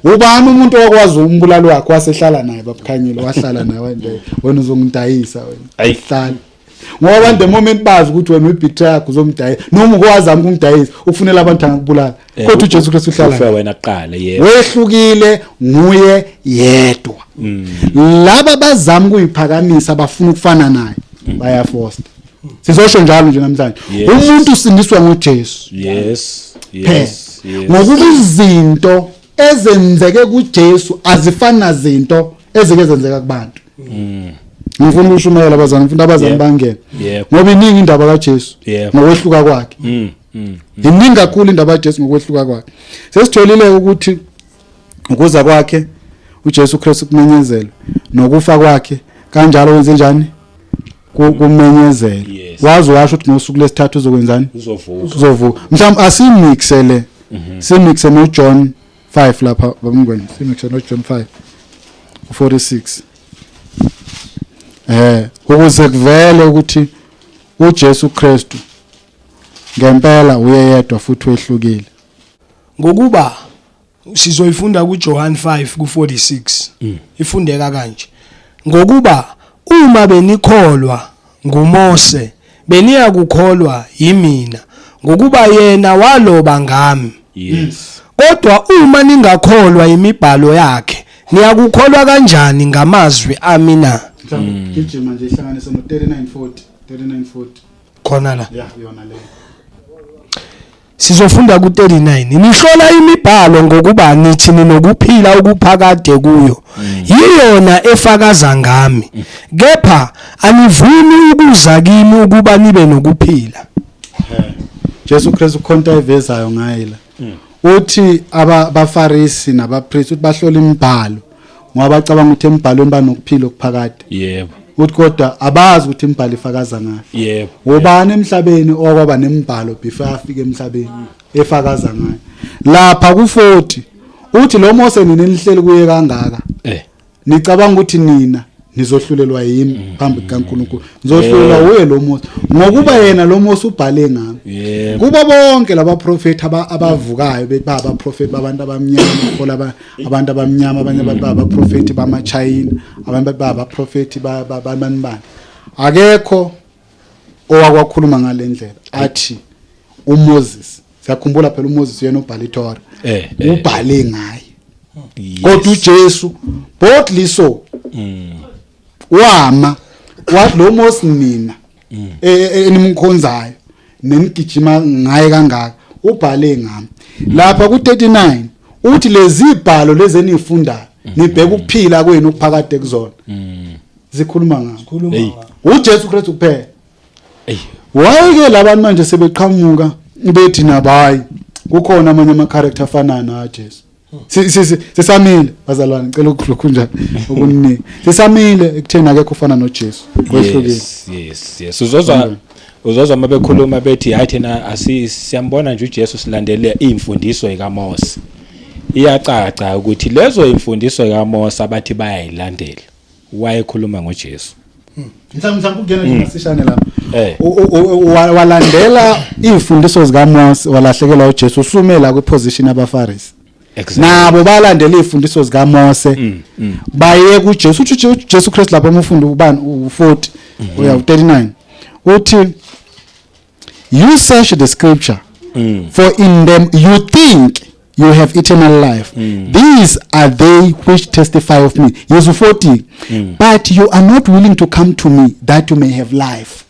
ubani umuntu okwazi umbulalo wakhe wasehlala naye babukhanyile wahlala nawe nje wena uzongidayisa wena ayihlala ngoba the moment bazi ukuthi wena uyibetray yakho uzomdayisa noma ukwazama ukungidayisa ufunela abantu angakubulala kodwa uJesu Kristu uhlala wena qala wehlukile nguye yedwa. Laba bazama ukuyiphakamisa abafuna ukufana naye bayafosta. Sizosho njalo nje namhlanje umuntu usindiswa ngoJesu. Ngokuba izinto ezenzeke kuJesu azifani nazinto ezike zenzeka kubantu. Ngifuna ukushumayela abazana ngifuna abazana bangene ngoba iningi indaba kaJesu ngokwehluka kwakhe. Iningi kakhulu indaba kaJesu ngokwehluka kwakhe. Sesitholile ukuthi ukuza kwakhe uJesu Kristu kumenyezela nokufa kwakhe kanjalo wenze njani kumenyezela. Wazi washo ukuthi ngosuku lesithathu uzokwenzani uzovuka. Mhlawumbe asimixele simixe no John 5 lapha bamngweni simixe no John 5:46 ukuze kuvele ukuthi uJesu Kristu ngempela uyedwa futhi wehlukile. Ngokuba sizoyifunda kuJohn 5:46 ifundeka kanje. Ngokuba uma benikholwa nguMose beniya kukholwa yimina ngokuba yena waloba ngami. Kodwa uma ningakholwa imibhalo yakhe niyakukholwa kanjani ngamazwi ami na? Gijima nje ihlanganise no 39:40 khona la yona le. Sizofunda ku39. Nihlola imibhalo ngokuba nithi ninokuphila okuphakade kuyo. Yiyona efakaza ngami. Kepha anivumi ukuza kimi ukuba nibe nokuphila. Jesu Kristu ukhonta ivezayo ngayila. Uthi abafarisi nabapriest uthi bahlola imibhalo ngoba bacabanga ukuthi emibhalweni banokuphila okuphakade. Yebo. Uthi kodwa abazi ukuthi imibhalo ifakaza ngayo. Yebo. Ubani emhlabeni okwaba nemibhalo before afike emhlabeni efakaza ngayo. Lapha ku40 uthi lo Mose nina nihleli kuye kangaka. Nicabanga ukuthi nina nizohlulelwa yimi phambi kaNkulunkulu. Nizohlulelwa uye lo Mose ngokuba yena lo Mose ubhale ngami. Kuba bonke laba prophet abavukayo bebaba prophet babantu abamnyama khola abantu abamnyama abanye baba prophet bamaChina abanye baba prophet babanibani. Akekho owakwakhuluma ngalendlela athi uMoses. Siyakhumbula phela uMoses yena ubhale iTorah. Ubhale ngaye. Kodwa uJesu boldly so wama wathi lo Mose nina enimkhonzayo nenigijima ngaye kangaka ubhale ngami. Lapha ku39 uthi lezi ibhalo lezi enifundayo nibheka ukuphila kwenu okuphakade kuzona. Zikhuluma ngami. uJesu Kristu kuphela. Wayeke labantu manje sebeqhamuka bethi nabayi kukhona amanye ama character afana naJesu. Sisamile bazalwane ngicela ukukhuluma okuningi. Sisamile ekutheni akekho ufana noJesu. Wehlukile. Yes. Uzozwa mabekhuluma bethi hayi thina siyambona nje uJesu silandele imfundiso ekaMose. Iyacaca ukuthi lezo imfundiso ekaMose abathi bayayilandela. Wayekhuluma ngoJesu. Mhlawumbe ukungena ngisishane lapha. Walandela imfundiso zikaMose walahlekelwa uJesu usumela kwiposition yabaFarisi. Nabo balandela izifundiso zikaMose baye kuJesu uthi uJesu Kristu lapho umfundo ubani u40 uya u39 uthi you search the scripture for in them you think you have eternal life. These are they which testify of me. Yes, 40. But you are not willing to come to me that you may have life.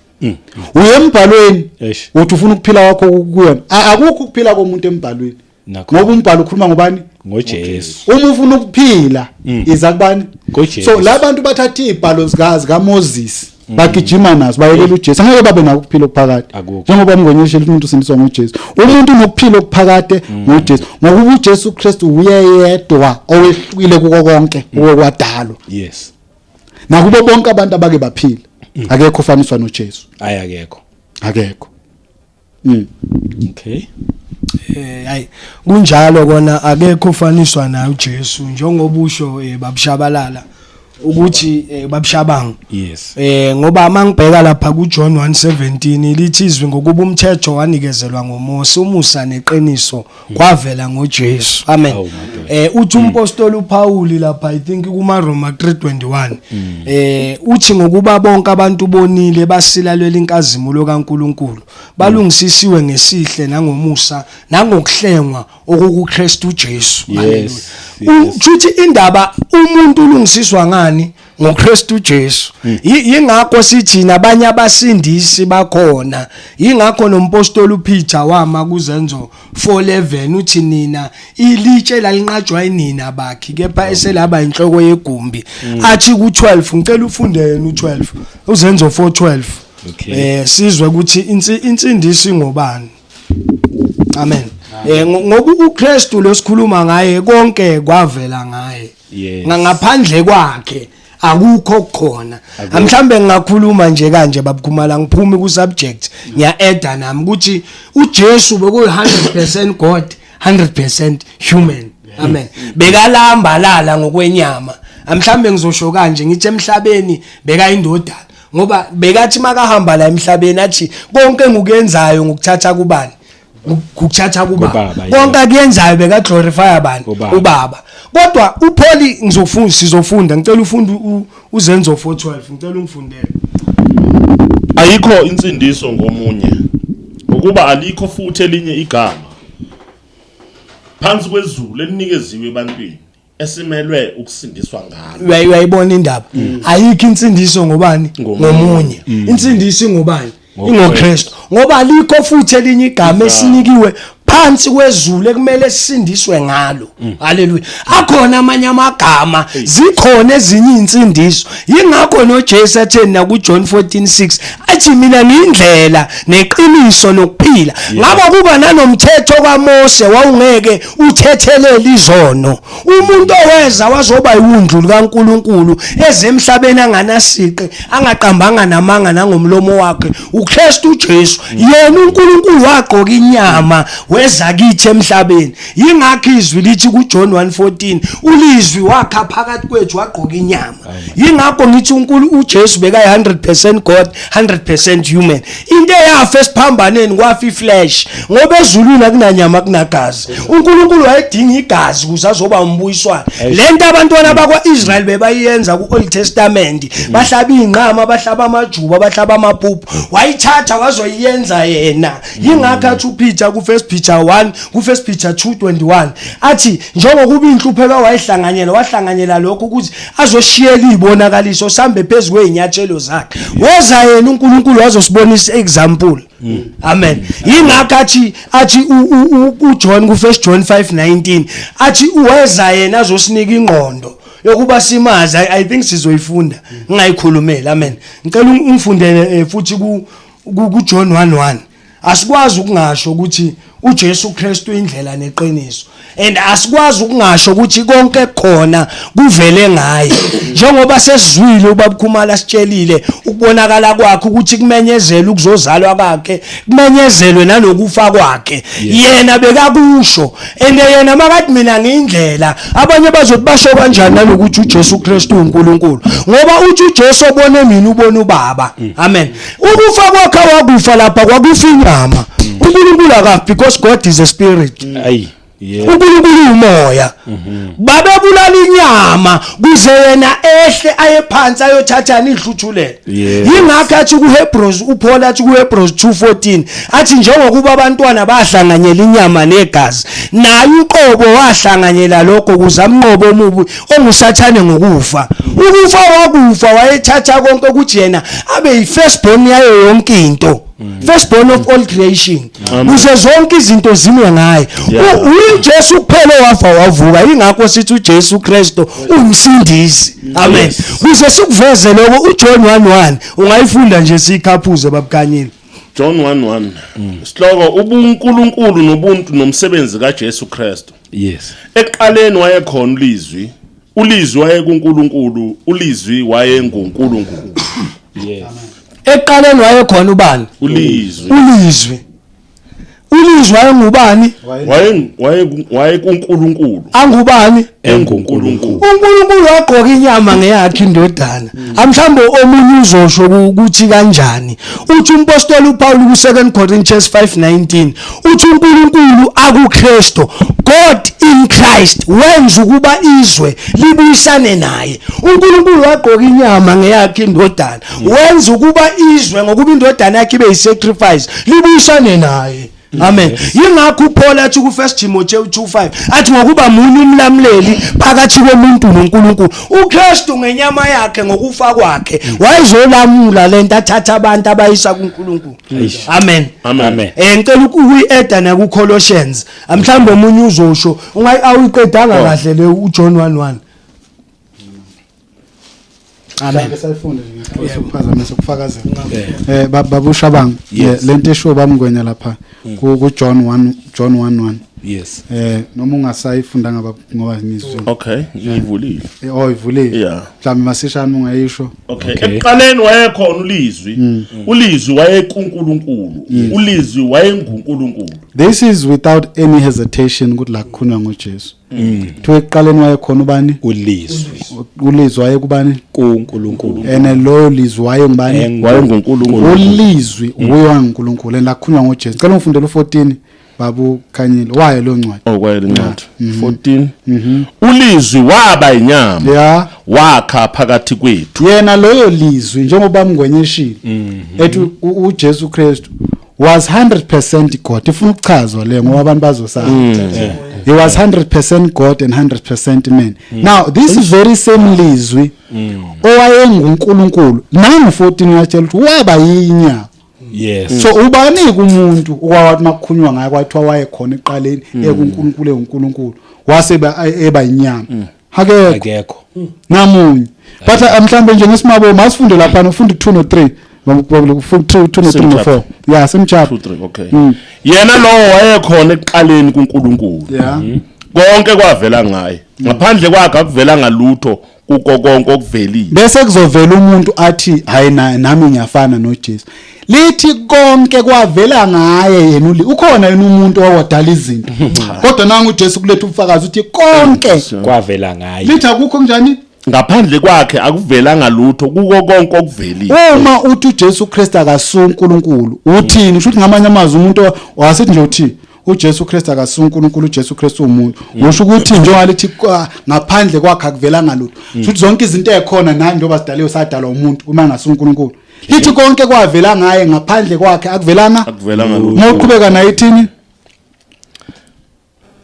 Uyembhalweni uthi ufuna ukuphila wakho kuyona. Akukho ukuphila komuntu embhalweni. Ngoba umbhalo ukhuluma ngobani? ngoJesu. Uma ufuna ukuphila iza kubani? ngoJesu. So labantu bathatha izibhalo zikaMoses bagijima nazo bayekela uJesu. Angeke babe nako ukuphila okuphakade. Njengoba mngonyeshe umuntu usindiswa ngoJesu. Umuntu unokuphila okuphakade ngoJesu. Ngokuba uJesu Kristu uyedwa owehlukile kuko konke okwadalo. Yes. Nakubo bonke abantu abake baphila. Akekho ofaniswa noJesu. Akekho. Akekho. Okay. Hayi kunjalo kona akekho ofaniswa naye uJesu njengoba usho babushabalala ukuthi babushabanga. Yes. Ngoba mangibheka lapha kuJohn 1:17 lithi izwi ngokuba umthetho wanikezelwa ngoMose umusa neqiniso kwavela ngoJesu. Amen. Uthi umpostoli uPaul lapha I think kumaRoma 3:21 uthi ngokuba bonke abantu bonile basilalwela inkazimulo kaNkuluNkulu balungisisiwe ngesihle nangomusa nangokuhlengwa okukuKristu uJesu. Yes. Uthi indaba umuntu ulungisiswa ngani ngoKristu Jesu. Yingakho sithi nabanye abasindisi bakhona. Yingakho nompostoli uPeter wama kuzenzo 4:11 uthi nina ilitshe lalinqajwa yinina bakhe kepha eselaba inhloko yegumbi. Athi ku12 ngicela ufunde yena u12 uzenzo 4:12. Okay. Sizwe ukuthi insindisi ngobani. Amen. Ngoba uKristu losikhuluma ngaye konke kwavela ngaye. Ngaphandle kwakhe akukho khona. Mhlambe ngingakhuluma nje kanje babukhumala ngiphumi ku subject ngiya-add nami ukuthi uJesu bekuyi 100% God 100% human. Amen. Bekalambalala ngokwenyama. Mhlambe ngizosho kanje ngithi emhlabeni bekayindodana ngoba bekathi makahamba la emhlabeni athi konke ngikuyenzayo ngokuthatha kubani ukuthatha kubaba konke akuyenzayo beka glorify abantu ubaba. Kodwa uPaul ngizofunda sizofunda ngicela ufunde uzenzo 4:12 ngicela ungifundele. Ayikho insindiso ngomunye ukuba alikho futhi elinye igama phansi kwezulu elinikeziwe ebantwini esimelwe ukusindiswa ngalo. Uyayibona indaba ayikho insindiso ngobani ngomunye. Insindisi ngobani? IngoKristu. Ngoba alikho futhi elinye igama esinikiwe phansi kwezulu ekumele sisindiswe ngalo. Haleluya. Akhona amanye amagama, zikhona ezinye insindiso. Yingakho noJesu atheni na ku John 14:6 athi mina ngiyindlela neqiniso nokuphila. Ngaba kuba nanomthetho kaMose wawungeke uthethelela izono. Umuntu oweza wazoba yiwundlu kaNkuluNkulu ezemhlabeni anganasiqe angaqambanga namanga nangomlomo wakhe uKristu uJesu. Yena uNkulunkulu wagqoka inyama weza kithi emhlabeni. Yingakho izwi lithi ku John 1:14 ulizwi wakha phakathi kwethu wagqoka inyama. Yingakho ngithi uJesu beka 100% God 100% human. Into eyafa esiphambaneni kwafa iflesh ngoba ezulwini akunanyama kunagazi. uNkulunkulu wayedinga igazi ukuze azoba umbuyiswana. Lento abantwana bakwaIsrael bebayenza ku-Old Testament, bahlaba inqama, bahlaba amajuba, bahlaba amaphupho. Wayithatha wazoyenza yena. Yingakho athi uPeter ku 1 Peter 1 ku 1 Peter 2:21 athi njengokuba inhlupheka wahlanganyela lokho ukuthi azoshiyela izibonakaliso sambe phezulu kweinyathelo zakhe. Weza yena uNkulunkulu wazosibonisa example. Amen. Yingakho athi uJohn ku 1 John 5:19 athi uweza yena azosinika ingqondo yokuba simazi. I think sizoyifunda ngingayikhulumela. Amen. Ngicela ungifundele futhi ku John 1:1. Asikwazi ukungasho ukuthi uJesu Kristu indlela neqiniso, and asikwazi ukungasho ukuthi konke khona kuvele ngaye. Njengoba sesizwile ubaba Khumalo asitshelile ukubonakala kwakhe ukuthi kumenyezela ukuzozalwa kwakhe, kumenyezelwe nanokufa kwakhe. Yena bekakusho, and yena makathi mina ngiyindlela, abanye bazothi basho kanjani nalokuthi uJesu Kristu uNkulunkulu, ngoba uthi uJesu obone mina ubone uBaba. Amen. Ukufa kwakhe wakufa lapha kwakufa inyama. uNkulunkulu akafi because God is a spirit. uNkulunkulu umoya. Babebulala inyama kuze yena ehle aye phansi ayothathana ihluthulelo. Yingakho athi kuHebrews uPaul athi kuHebrews 2:14 athi njengokuba abantwana bahlanganyela inyama negazi, naye uqobo wahlanganyela lokho kuze amnqobo omubi ongusathane ngokufa. Ukufa wakufa wayethatha konke ukuthi yena abe yifirstborn yayo yonke into. Firstborn of all creation. Kuze zonke izinto zime ngaye. uJesu kuphela wafa wavuka. Yingakho sithi uJesu Kristu umsindisi. Amen. Kuze sikuveze lokho uJohn 1:1 ungayifunda nje sikhaphuze babukhanyile. John 1:1. Sihloko ubuNkulunkulu nobuntu nomsebenzi kaJesu Kristu. Yes. Eqaleni wayekhona ulizwi. Ulizwi wayekuNkulunkulu, ulizwi wayenguNkulunkulu. Yes. Eqaleni wayekhona ubani? Ulizwi. Ulizwi wayengubani? WayekuNkulunkulu. Angubani? EnguNkulunkulu. uNkulunkulu wagqoka inyama ngeyakhe indodana. Amhlambe omunye uzosho ukuthi kanjani. Uthi umpostoli uPaul ku 2 Corinthians 5:19 uthi uNkulunkulu akuKristu, God in Christ, wenza ukuba izwe libuyisane naye. uNkulunkulu wagqoka inyama ngeyakhe indodana, wenza ukuba izwe ngokuba indodana yakhe ibe yisacrifice libuyisane naye. Amen. Yingakho uPaul athi ku 1 Timothy 2:5 athi ngokuba munye umlamleli phakathi komuntu noNkulunkulu. uKristu ngenyama yakhe ngokufa kwakhe wayezolamula lento athatha abantu abayisa kuNkulunkulu. Amen. Amen. Ngicela ukuyi-eda na ku Colossians. Mhlawumbe omunye uzosho awuyiqedanga kahle le uJohn 1:1. Amen. Sayifunda nje ngikuphazamisa ukufakazela. Babusha bang lento esho bamngwenya lapha ku John 1:1. Yes. Noma ungasayifunda ngoba ngizwe. Okay, ngivulile. Ivulile. Yeah. Mhlawumbe masishana ungayisho. Okay. Eqaleni wayekhona ulizwi. Ulizwi wayekuNkulunkulu. Ulizwi wayenguNkulunkulu. This is without any hesitation ukuthi la kukhulunywa ngoJesu. Thu eqaleni wayekhona ubani? Ulizwi. Ulizwi wayekubani? kuNkulunkulu. Ene lo lizwi wayengubani? WayenguNkulunkulu. Ulizwi uyowaNkulunkulu. La kukhulunywa ngoJesu. Cela ungifundele u14 babu Khanyile. Waye lo ncwadi. Kwaye le ncwadi. 14. Ulizwi waba inyama. Yeah. Wakha phakathi kwethu. Yena loyo lizwi njengoba mngwenyeshile ethi uJesu Kristu was 100% God. Ifuna ukuchazwa le ngoba abantu bazosazi. He was 100% God and 100% man. Now this is very same lizwi owayenguNkulunkulu. Nangu 14 uyatshela ukuthi waba yinyama. Yes. So ubanike umuntu okwathi makukhunywa ngaye kwathiwa wayekhona eqaleni ekuNkulunkulu enguNkulunkulu wase eba inyama. Akekho. Namunye. But mhlambe nje ngesimabo masifunde lapha ufunde 2 no 3. Ufunde 2 no 3 no 4. Yeah, same chapter 2-3 okay. Yena lo wayekhona eqaleni kuNkulunkulu. Yeah. Konke kwavela ngaye. Ngaphandle kwakhe akuvela ngalutho kuko konke okuvelile. Bese kuzovela umuntu athi hayi nami ngiyafana noJesu. Lithi konke kwavela ngaye yena ukhona yena umuntu owadala izinto. Kodwa nangu uJesu kuletha ubufakazi uthi konke kwavela ngaye. Lithi akukho njani? Ngaphandle kwakhe akuvela ngalutho kuko konke okuvelile. Uma uthi uJesu Kristu akasuNkulunkulu uthini? Usho ukuthi ngamanye amazwi umuntu wasithi nje uthi uJesu Kristu akasuNkulunkulu uJesu Kristu umuntu. Usho ukuthi njengoba lithi ngaphandle kwakhe akuvela ngalutho. Futhi zonke izinto ezikhona nani njengoba sidaliwe sadalwa umuntu uma ngasuNkulunkulu. Lithi konke kwavela ngaye ngaphandle kwakhe akuvelanga ngalutho. Moqhubeka nayo ithini?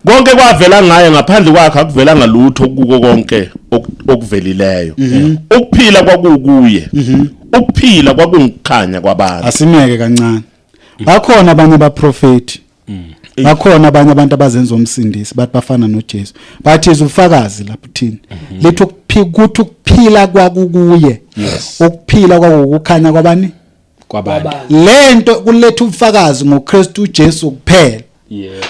Konke kwavela ngaye ngaphandle kwakhe akuvela ngalutho kuko konke okuvelileyo. Ukuphila kwakukuye. Ukuphila kwakungikhanya kwabantu. Asimeke kancane. Bakhona abanye abaprofeti. Bakhona abanye abantu abazenza umsindisi bathi bafana noJesu. Bathi izufakazi lapho uthini. Lethu ukuthi ukuphila kwakukuye. Ukuphila kwakukukhanya kwabani? Kwabantu. Lento kuletha ubufakazi ngoKristu uJesu kuphela.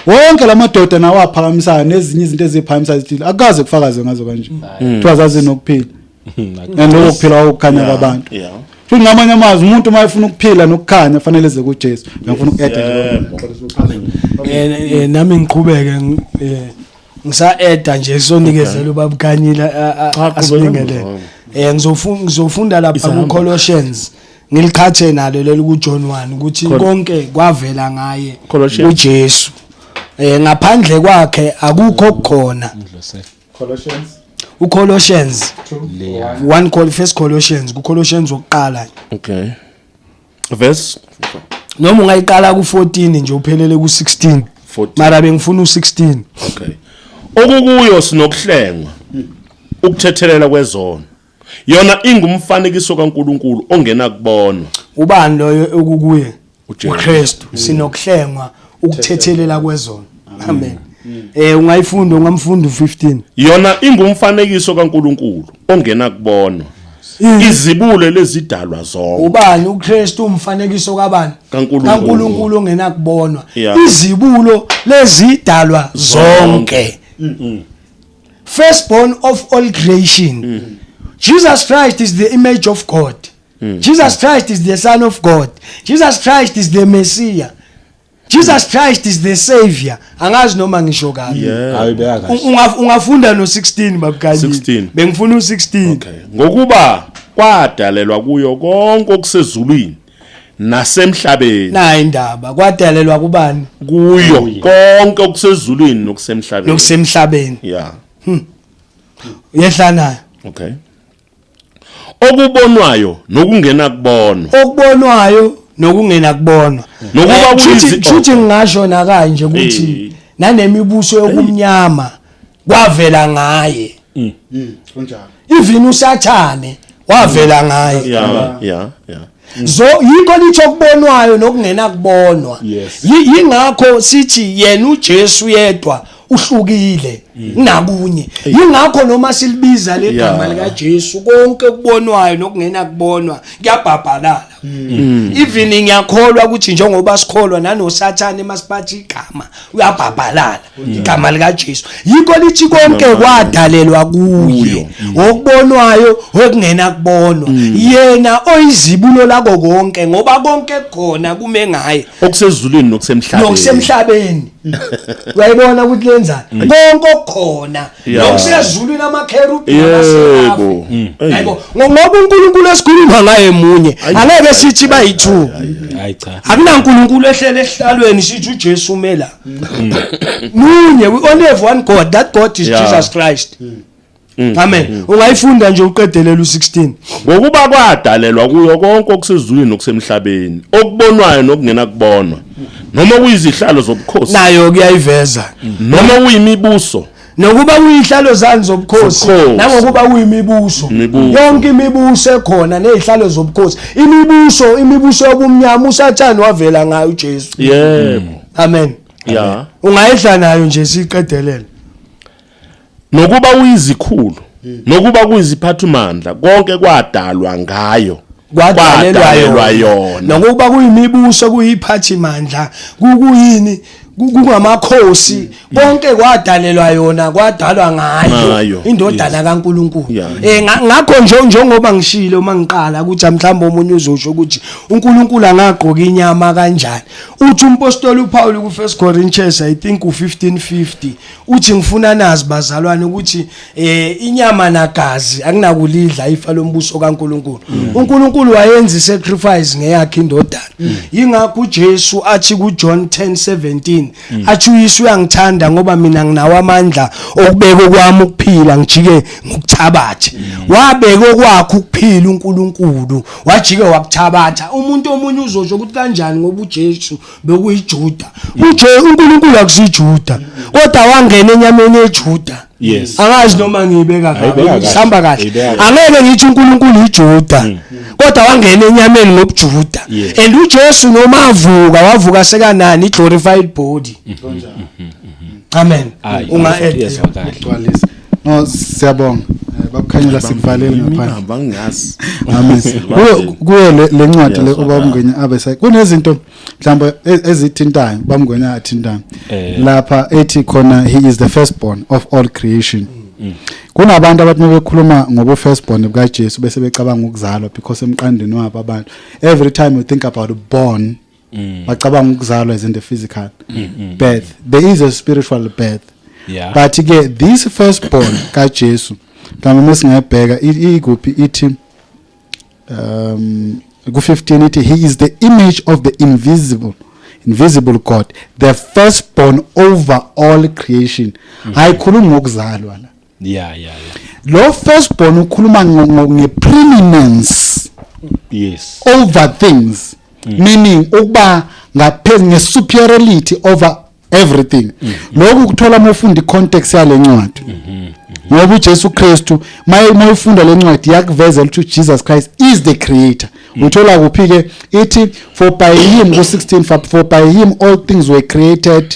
Wonke lamadoda nawaphakamisayo nezinye izinto eziphakamisayo zithi akaze kufakaze ngazo kanje. Kuthiwa zazi nokuphila. Nokuphila ukukhanya kwabantu. Futhi ngamanye amazwi umuntu mayefuna ukuphila nokukhanya fanele eze kuJesu. Ngifuna uku-add nami ngiqhubeke ngisa-add nje sonikezela ubaba Khanyile asibingelele. Ngizofunda lapha kuColossians ngilikhathe nalo leli kuJohn 1 ukuthi konke kwavela ngaye uJesu. Ngaphandle kwakhe akukho khona. uColossians 1 first Colossians kuColossians wokuqala. Okay. Verse noma ungayiqala ku14 nje uphelele ku16 mara bengifuna u16. Okay. Okukuyo sinokuhlengwa ukuthethelela kwezono. Yona ingumfanekiso kaNkulunkulu ongena kubonwa. Ubani lo okukuye? uKristu. Sinokuhlengwa ukuthethelela kwezono. Amen. Ungayifunda ungamfunda u15. Yona ingumfanekiso kaNkulunkulu ongena kubonwa. Izibulo lezidalwa zonke. Ubani uKristu umfanekiso kabani? kaNkulunkulu ongena kubonwa. Izibulo lezidalwa zonke. Firstborn of all creation. Jesus Christ is the image of God. Jesus Christ is the Son of God. Jesus Christ is the Messiah. Jesus Christ is the Savior. Angazi noma ngisho kabi. Ungafunda no16 baba Khanyile. Bengifuna u16. Okay. Ngokuba kwadalelwa kuyo konke okusezulwini nasemhlabeni. Na indaba kwadalelwa kubani? Kuyo konke okusezulwini nokusemhlabeni. Nokusemhlabeni. Yeah. Yehla nayo. Okay. Okubonwayo nokungena kubonwa. Okubonwayo nokungena kubonwa. Nokuba kuyithi ngisho na kanje ukuthi nanemibuso yokumnyama kwavela ngaye. Kunjalo. Even uSathane wavela ngaye. Yeah. So yikho lithi okubonwayo nokungena kubonwa. Yingakho sithi yena uJesu yedwa uhlukile nakunye. Yingakho noma silibiza legama lika Jesu konke kubonwayo nokungena kubonwa kuyabhabhalala. Even ngiyakholwa ukuthi njengoba sikholwa nanoSathane masiphatha igama uyabhabhalala igama lika Jesu. Yikho lithi konke kwadalelwa kuye. Okubonwayo okungena kubonwa. Yena oyizibulo lako konke ngoba konke khona kume ngaye. Okusezulwini nokusemhlabeni. Uyayibona ukuthi lenza konke khona nokusezulwini amakherubhi namaserafu. Hayibo ngoba uNkulunkulu esikhuluma ngaye emunye angeke sithi bayi2. Hayi cha. Akunankulunkulu ehlele ehlalweni sithi uJesu umela. Munye we only have one God, that God is Jesus Christ. Amen. Ungayifunda nje uqedelela u16. Ngokuba kwadalelwa kuyo konke okusezulwini nokusemhlabeni okubonwayo nokungena kubonwa noma kuyizihlalo zobukhosi nayo kuyayiveza noma kuyimibuso nokuba kuyihlalo zani zobukhosi nangokuba kuyimibuso yonke imibuso ekhona nezihlalo zobukhosi imibuso yobumnyama uSathane wavela ngayo uJesu yebo amen ya ungayidla nayo nje siqedelele nokuba uyizikhulu nokuba kuyiziphathumandla konke kwadalwa ngayo kwadalelwa yona nokuba kuyimibuso kuyiphathi mandla kuyini kungamakhosi konke kwadalelwa yona kwadalwa ngayo indodana kaNkuluNkulu ngakho njengoba ngishilo mangiqala ukuthi mhlawumbe umunye uzosho ukuthi uNkulunkulu angagqoka inyama kanjani uthi umpostoli uPaul ku 1 Corinthians I think u15:50 uthi ngifuna nazi bazalwane ukuthi inyama nagazi akunakulidla ifa lombuso kaNkuluNkulu uNkulunkulu wayenza isacrifice ngeyakhe indodana ingakho uJesu athi ku John 10:17 athi uYesu uyangithanda ngoba mina nginawo amandla okubeka kwami ukuphila ngijike ngokuthabatha wabeka kwakhe ukuphila uNkulunkulu wajike wakuthabatha umuntu omunye uzosho ukuthi kanjani ngoba uJesu bekuyiJuda uNkulunkulu akusiJuda kodwa wangena enyameni yeJuda yes angazi noma ngiyibeka kahle sihamba kahle angeke ngithi uNkulunkulu iJuda kodwa wangena enyameni ngobuJuda and uJesu noma wavuka sekanani i-glorified body amen ungagcwalisa no siyabonga bakukhanyela sikuvalele ngaphandle bangazi amen kuye lencwadi le ubamngwenya abese kunezinto mhlawumbe ezithintayo bamngwenya athintayo lapha ethi khona he is the firstborn of all creation kunabantu abathi bekhuluma ngobu firstborn bukaJesu bese becabanga ukuzalwa because emqandeni wabo abantu every time you think about born bacabanga ukuzalwa as in the physical birth there is a spiritual birth but again this firstborn kaJesu mhlawumbe singebheka ikuphi ithi ku15 ithi he is the image of the invisible God the firstborn over all creation hayikhuluma ngokuzalwa la lo firstborn ukhuluma ngepreeminence yes over things meaning ukuba ngaphezulu ngesuperiority over everything lokhu kuthola umfundi context yale ncwadi ngoba uJesu Kristu mayifunda le ncwadi yakuveza ukuthi Jesus Christ is the creator uthola kuphi ke ithi for by him ku16 for by him all things were created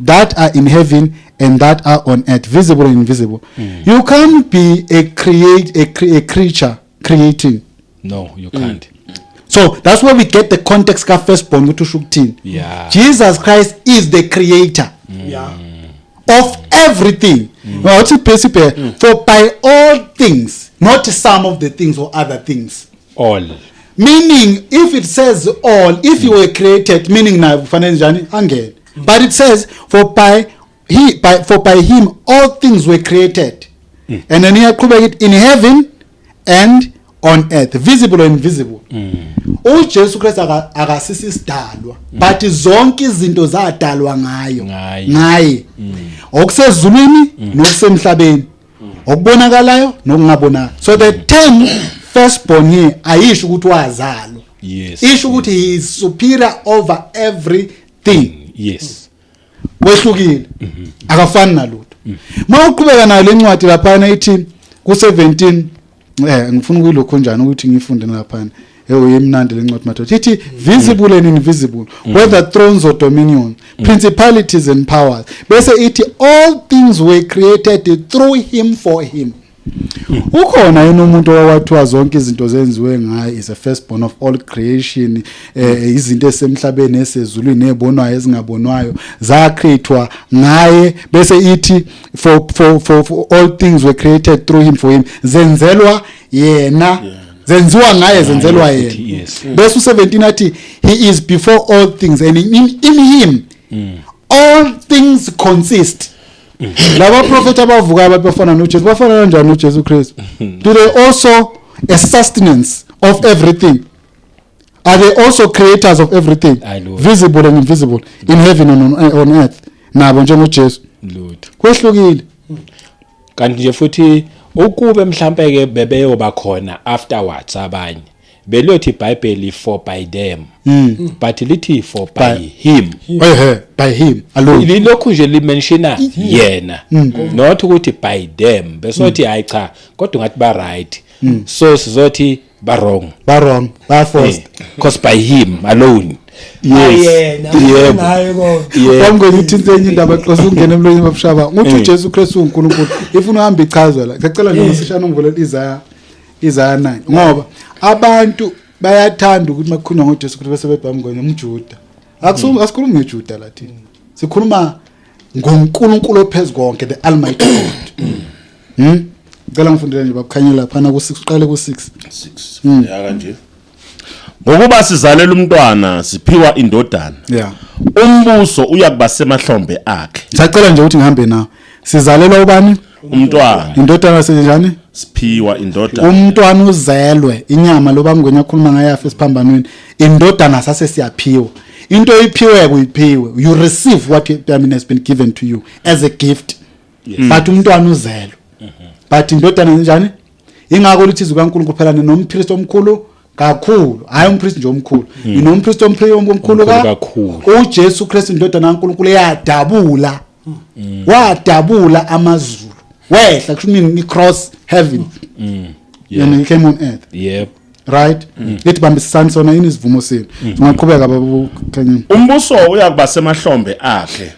that are in heaven and that are on earth visible and invisible you can't be a creature creating no you can't so that's where we get the context ka firstborn ukuthi usho ukuthini Jesus Christ is the creator of everything for by all things not some of the things or other things all meaning if it says all if you were created meaning na kufanele njani angene but it says for by him all things were created and then iyaqhubeka it in heaven and on earth visible and invisible uJesu Kristu akasisi isidalwa but zonke izinto zadalwa ngaye okusezulwini nokusemhlabeni okubonakalayo nokungabonakala so the term firstborn here ayisho ukuthi wazalwa isho ukuthi he is superior over everything yes wehlukile akafani nalutho mawuqhubeka nayo lencwadi lapha ithi ku17 ngifuna ukuyilokho njani ukuthi ngifunde lapha emnandi lencwadi mathothi ithi visible and invisible whether thrones or dominion principalities and powers bese ithi all things were created through him for him ukhona yena umuntu owathiwa zonke izinto zenziwe ngaye is a firstborn of all creation izinto esemhlabeni esezulwini nezibonwayo ezingabonwayo zakreatwa ngaye bese ithi for all things were created through him for him zenzelwa yena zenziwa ngaye zenzelwa yena bese u17 athi he is before all things and in him all things consist laba prophet abavuka abafana noJesu bafana kanjani noJesu Kristu do they also a sustenance of everything are they also creators of everything visible and invisible in heaven and on earth nabo njengoJesu kwehlukile kanti nje futhi ukube mhlambe ke bebeyoba khona afterwards abanye belothi iBhayibheli for by them but lithi for by him by him alone lilokhu nje limensiona yena not ukuthi by them besothi hayi cha kodwa ngathi ba right so sizothi ba wrong ba forced because by him alone Wamngweni ithinze enye indaba exosa ungena emlonyeni babshaba nguthi uJesu Kristu uNkulunkulu ifuna uhamba ichazwa la ngicela nje ngisishana ungivulela Isaiah 9 ngoba abantu bayathanda ukuthi makukhulunywa ngoJesu Kristu bese bebhamngweni umJuda asikhulumi ngeJuda la thina sikhuluma ngoNkulunkulu ophezulu konke the almighty God ngicela ngifundele nje babukhanyela phana ku 6 uqale ku 6 ya kanje ngokuba sizalela umntwana siphiwa indodana umbuso uyakuba semahlombe akhe sicela nje ukuthi ngihambe nawe sizalelwa ubani umntwana indodana senjani siphiwa indodana umntwana uzelwe inyama lobamngwenya khuluma ngayafa esiphambanweni indodana sase siyaphiwa into iphiwe kuyiphiwe you receive what has been given to you as a gift but umntwana uzelwe but indodana njani ingakho lithi zikaNkulunkulu phela nompriest omkhulu kakhulu hayi umpriest nje omkhulu inompriest omkhulu kakhulu uJesu Kristu indodana kaNkulunkulu yadabula wadabula amazulu wehla kusho mean cross heaven and he came on earth right lithi bambisana sona yini isivumo senu ngaqhubeka baba Khanyile umbuso uyakuba semahlombe akhe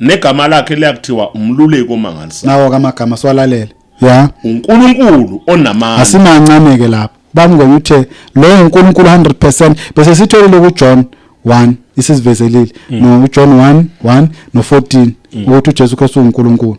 negama lakhe liyakuthiwa umluleki omangalisayo nawo kamagama swalalela uNkulunkulu onamandla asimancane lapho bamngwenya uthe lo uNkulunkulu 100% bese sitholile kuJohn 1 isizivezelile no John 1 no 14 ukuthi uJesu Kristu uNkulunkulu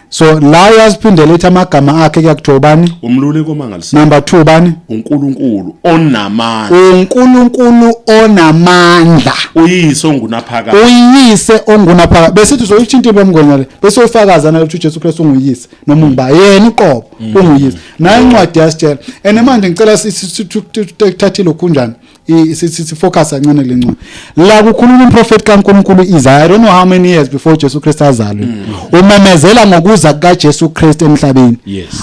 so la yaziphindela ethi amagama akhe kuyakuthiwa bani umluleki omangalisayo number 2 bani uNkulunkulu onamandla uNkulunkulu onamandla uyise ongunaphakade uyise ongunaphakade bese sizoyithinta bamngwenya le bese uyifakaza nalokuthi uJesu Kristu unguyise noma ungiba yena uqobo unguyise nayo incwadi yasitshela and manje ngicela sithathile kunjani sifocus kancane lencwadi la kukhuluma umprofeti kaNkulunkulu Isaiah I don't know how many years before Jesus Christ azalwe umemezela ngokuza kukaJesu Kristu emhlabeni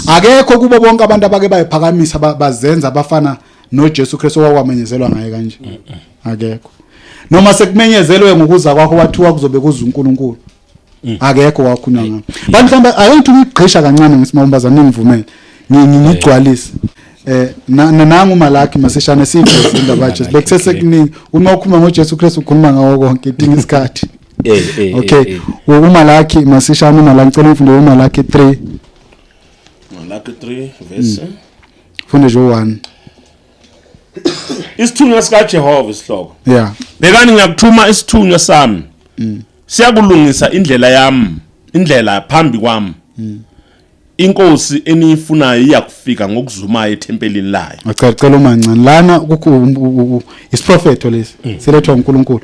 akekho kubo bonke abantu abake bayiphakamisa bazenza abafana noJesu Kristu owakwamenyezelwa ngaye kanje akekho noma sekumenyezelwe ngokuza kwakho wathiwa kuzobe kuza uNkulunkulu akekho wakhunywa ngakho bantu mhlawumbe ayonto ukugqisha kancane ngisimawumbazana ningivumele ngigcwalise nangu malaki masishane siveze indaba yaJesu bekusesekuningi uma ukhuluma ngoJesu Kristu ukhuluma ngawo konke idinga isikhathi okay umalaki masishane umalaki ngicela ufunde umalaki 3 verse funde nje 1 isithunywa sikaJehova isihloko bekani ngiyakuthuma isithunywa sami siyakulungisa indlela yami indlela phambi kwami inkosi eniyifunayo iyakufika ngokuzumayo ethempelini layo acela umancane lana isprofeto lesi silethwa uNkulunkulu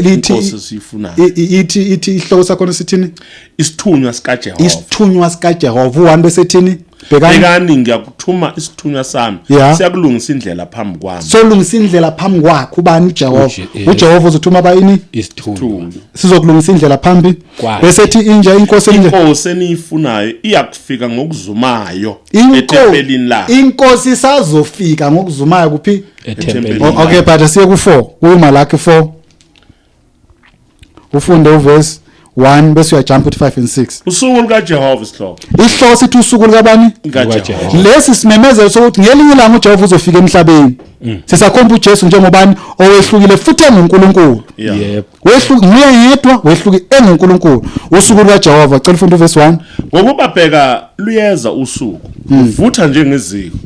lithi inkosi siyifunayo ithi ihloko sakho sithini isithunywa sikaJehova uhambe besethini bekani ngiyakuthuma isithunywa sami siyakulungisa indlela phambi kwami solungisa indlela phambi kwakho ubani uJehova uJehova uzothuma abayini isithunywa sizokulungisa indlela phambi besethi inja inkosi eniyifunayo iyakufika ngokuzumayo ethempelini layo inkosi isazofika ngokuzumayo kuphi ethempelini okay but asiye ku4 umalaki 4 ufunde uverse 1 bese uyajump to 5 and 6 usuku likaJehova isihloko ihloko sithi usuku likabani lesi simemezelo sokuthi ngelinye ilanga uJehova uzofika emhlabeni sisakhomba uJesu njengobani owehlukile futhi enguNkulunkulu wehlukile yedwa wehlukile enguNkulunkulu usuku likaJehova cela ufunde uverse 1 ngokuba bheka luyeza usuku uvutha njengeziko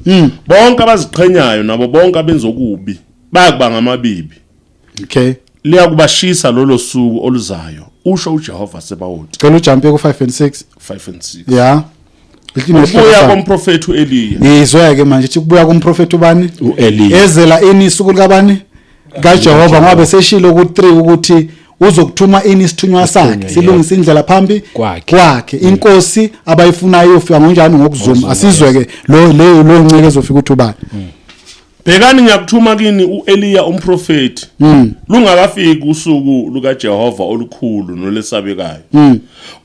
bonke abaziqhenyayo nabo bonke abenza okubi bayakuba ngamabibi okay liyakubashisa lolo suku oluzayo usho uJehova sebawuthi cela ujump ku 5 and 6 yeah ubuya komprofeti uEliya izwe ke manje kubuya komprofeti ubani uEliya ezela ini isuku likabani kaJehova ngoba seshilo ku3 ukuthi uzokuthuma ini isithunywa sakhe silungisa indlela phambi kwakhe inkosi abayifunayo ufika ngonjani ngokuzuma asizweke lo nceke ezofika uthi ubani Bekani ngiyakuthuma kini uEliya umprofeti lungakafiki usuku lukaJehova olukhulu nolesabekayo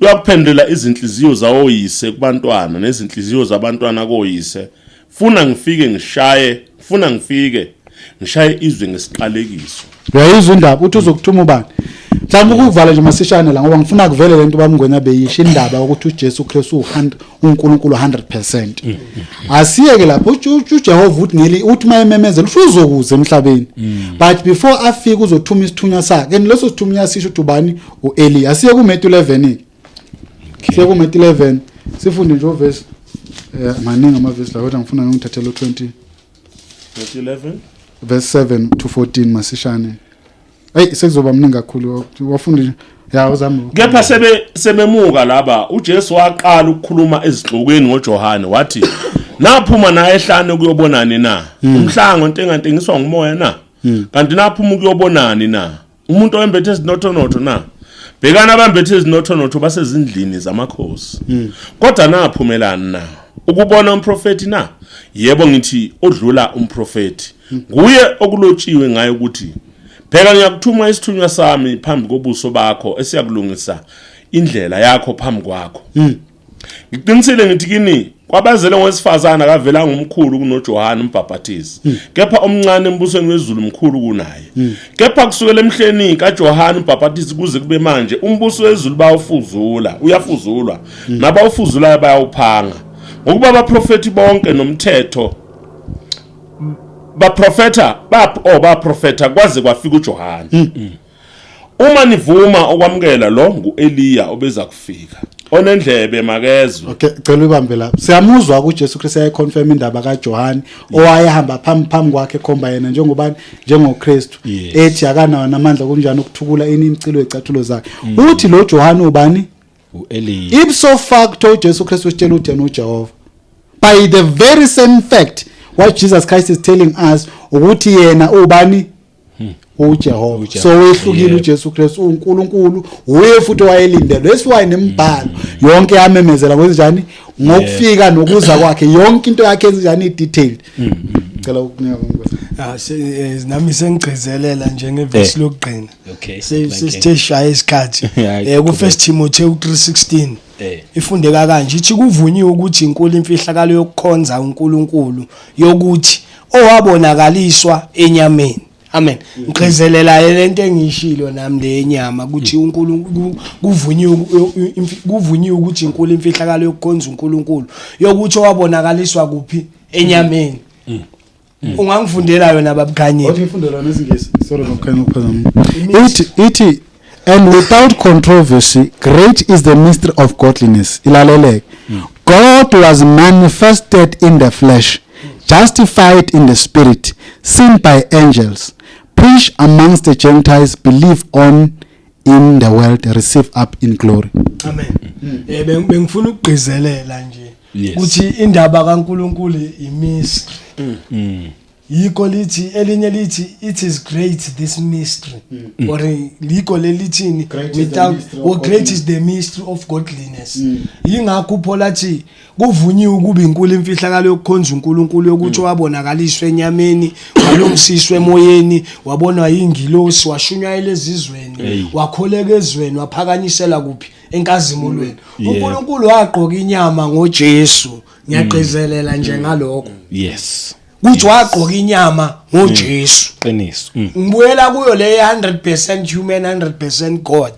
uyakuphendula izinhliziyo zawoyise kubantwana nezinhliziyo zabantwana koyise funa ngifike ngishaye ufuna ngifike ngishaye izwe ngesiqalekiso. Uyayizwa indaba uthi uzokuthuma ubani. Mhlawumbe ukuvala nje masishane la ngoba ngifuna kuvele lento bamngwenya beyisho indaba ukuthi uJesu Kristu uNkulunkulu 100%. Asiyeke lapho uJehova uthi ngeli uthi mayememezela uzokuza emhlabeni. But before afike uzothuma isithunywa sakhe. And leso sithunywa sisho ukuthi ubani uEli. Asiye ku Matthew 11. Siye ku Matthew 11 sifunde nje verse maningi amavesi la kodwa ngifuna ngithathele 20 Matthew 11 verse 7 to 14 masishane. Hey sekuzoba mningi kakhulu wafunda ya uzama. Kepha sebemuka laba uJesu waqala ukukhuluma ezixokweni ngoJohane wathi naphuma naye ehlane kuyobonani na umhlango ontengantengiswa ngumoya na kanti naphuma ukuyobonani na umuntu oyembethe izinotho na bhekana abambethe izinotho basezindlini zamakhosi kodwa naphumelana na ukubona umprofeti na yebo ngithi odlula umprofeti nguye okulotshiwe ngaye ukuthi phela ngiyakuthuma isithunywa sami phambi kobuso bakho esiyakulungisa indlela yakho phambi kwakho. Ngiqinisile ngithi kini kwabazele ngowesifazana kavela ngumkhulu kunoJohane umbhaphathizi. Kepha omncane embusweni wezulu mkhulu kunaye. Kepha kusukela emhleni kaJohane umbhaphathizi kuze kube manje umbuso wezulu uyafuzulwa nabawufuzulayo bayawuphanga. Ngokuba abaprofeti bonke nomthetho baprofeta kwaze kwafika uJohane. Uma nivuma okwamukela lo nguEliya obeza kufika onendlebe makezwe. Okay cela ubambe lapha siyamuzwa uJesu Kristu ayaconfirm indaba kaJohane owayehamba phambi kwakhe khomba yena njengoKristu ethi akanawo namandla kunjani ukuthukula imicilo ecathulo zakhe uthi lo Johane ubani uEliya ipso facto uJesu Kristu utshela uthena uJehova by the very same fact what Jesus Christ is telling us ukuthi yena ubani uJehova. So wehlukile uJesu Kristu uNkulunkulu uye futhi wayelindelwe esiwaye nemibhalo yonke yamemezela kwenzenjani ngokufika nokuza kwakhe yonke into yakhe enjani detailed. Ngicela ukunika ngokwenza nami sengigcizelela njengevesi lokugcina. Okay. Sesithe shaya isikhathi ku 1 Timothy 3:16 ifundeka kanje ithi kuvunyiwe ukuthi inkulu imfihlakalo yokukhonza uNkulunkulu yokuthi owabonakaliswa enyameni. Amen. Ngigcizelela lento engishilo nami lenyama ukuthi uNkulunkulu kuvunyiwe ukuthi inkulu imfihlakalo yokukhonza uNkulunkulu yokuthi owabonakaliswa kuphi enyameni. Ungangifundela yona babukhanyile. Ngifundela nesingisi. Sorry ngokukhanya ukuphazama. Ithi and without controversy great is the mystery of godliness. Ilaleleke. God was manifested in the flesh, justified in the spirit, seen by angels, preached amongst the Gentiles, believed on in the world, received up in glory. Amen. Bengifuna ukugcizelela nje ukuthi indaba kaNkulunkulu imystery. Yiko lithi elinye lithi it is great this mystery or liko lelithini without or great is the mystery of godliness. Yingakho uPaulathi kuvunyiwe ukuba inkulu imfihlakalo yokukhonza uNkulunkulu yokuthi wabonakaliswa enyameni walungisiswa emoyeni wabonwa yingilosi washunywa elezizweni wakholeka ezweni waphakanyisela kuphi enkazimulweni. uNkulunkulu waqoka inyama ngoJesu ngiyagcizelela nje ngalokho. Yes. Kuthi waqoka inyama ngoJesu. Qiniso. Ngibuyela kuyo le 100% human 100% God.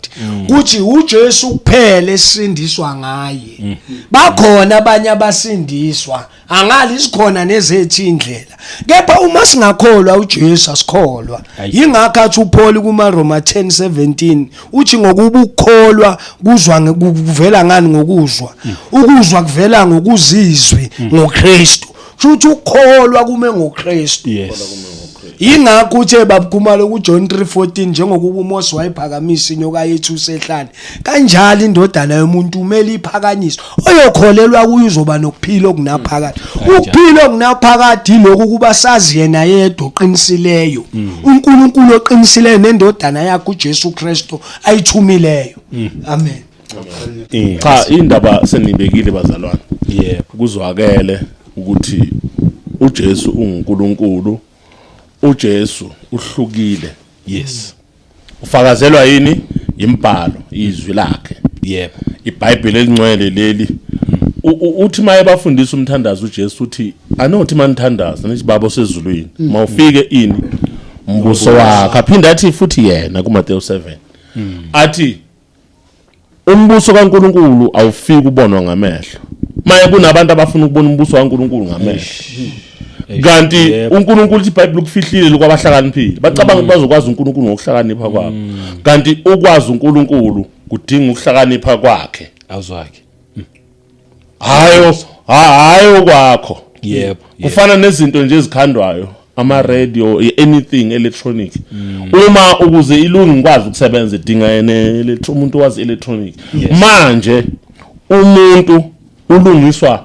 Kuthi uJesu kuphela esindiswa ngaye. Bakhona abanye abasindiswa angali isikhona nezethu indlela. Kepha uma singakholwa uJesu asikholwa. Yingakho athi uPaul kuma Roma 10:17 uthi ngokuba ukukholwa kuzwa kuvela ngani ngokuzwa. Ukuzwa kuvela ngokuzizwe ngoKristu. Futhi ukholwa kume ngoKristu. Yingakho uthe babukhumalo kuJohn 3:14 njengokuba uMose wayiphakamisa inyoka yethu usehlane kanjalo indodana yomuntu umele iphakanyiswe oyokholelwa kuyo uzoba nokuphila okunaphakade. Ukuphila okunaphakade lokhu kuba sazi yena yedwa oqinisileyo uNkulunkulu oqinisileyo nendodana yakhe uJesu Kristu ayithumileyo. Amen. Cha indaba senibekile bazalwane. Kuzwakele ukuthi uJesu unguNkulunkulu uJesu uhlukile. Yes. Ufakazelwa yini? Imbhalo, izwi lakhe. Yebo. iBhayibheli elingcwele leli uthi maye bafundisa umthandazo uJesu uthi anothi manithandaza nithi baba sezulwini mawufike ini umbuso wakhe aphinda athi futhi yena kuMateyu 7 athi umbuso kaNkuluNkulu awufiki ubonwa ngamehlo maye kunabantu abafuna ukubona umbuso kaNkuluNkulu ngamehlo kanti uNkulunkulu iBhayibheli ukufihlile lokwabahlakaniphile bacabanga bazokwazi uNkulunkulu ngokuhlakanipha kwabo kanti ukwazi uNkulunkulu kudinga ukuhlakanipha kwakhe awuzwakhe hayo kwakho yebo kufana nezinto nje ezikhandwayo ama radio anything electronic uma ukuze ilungu ngikwazi ukusebenza idinga umuntu wazi electronic manje umuntu ulungiswa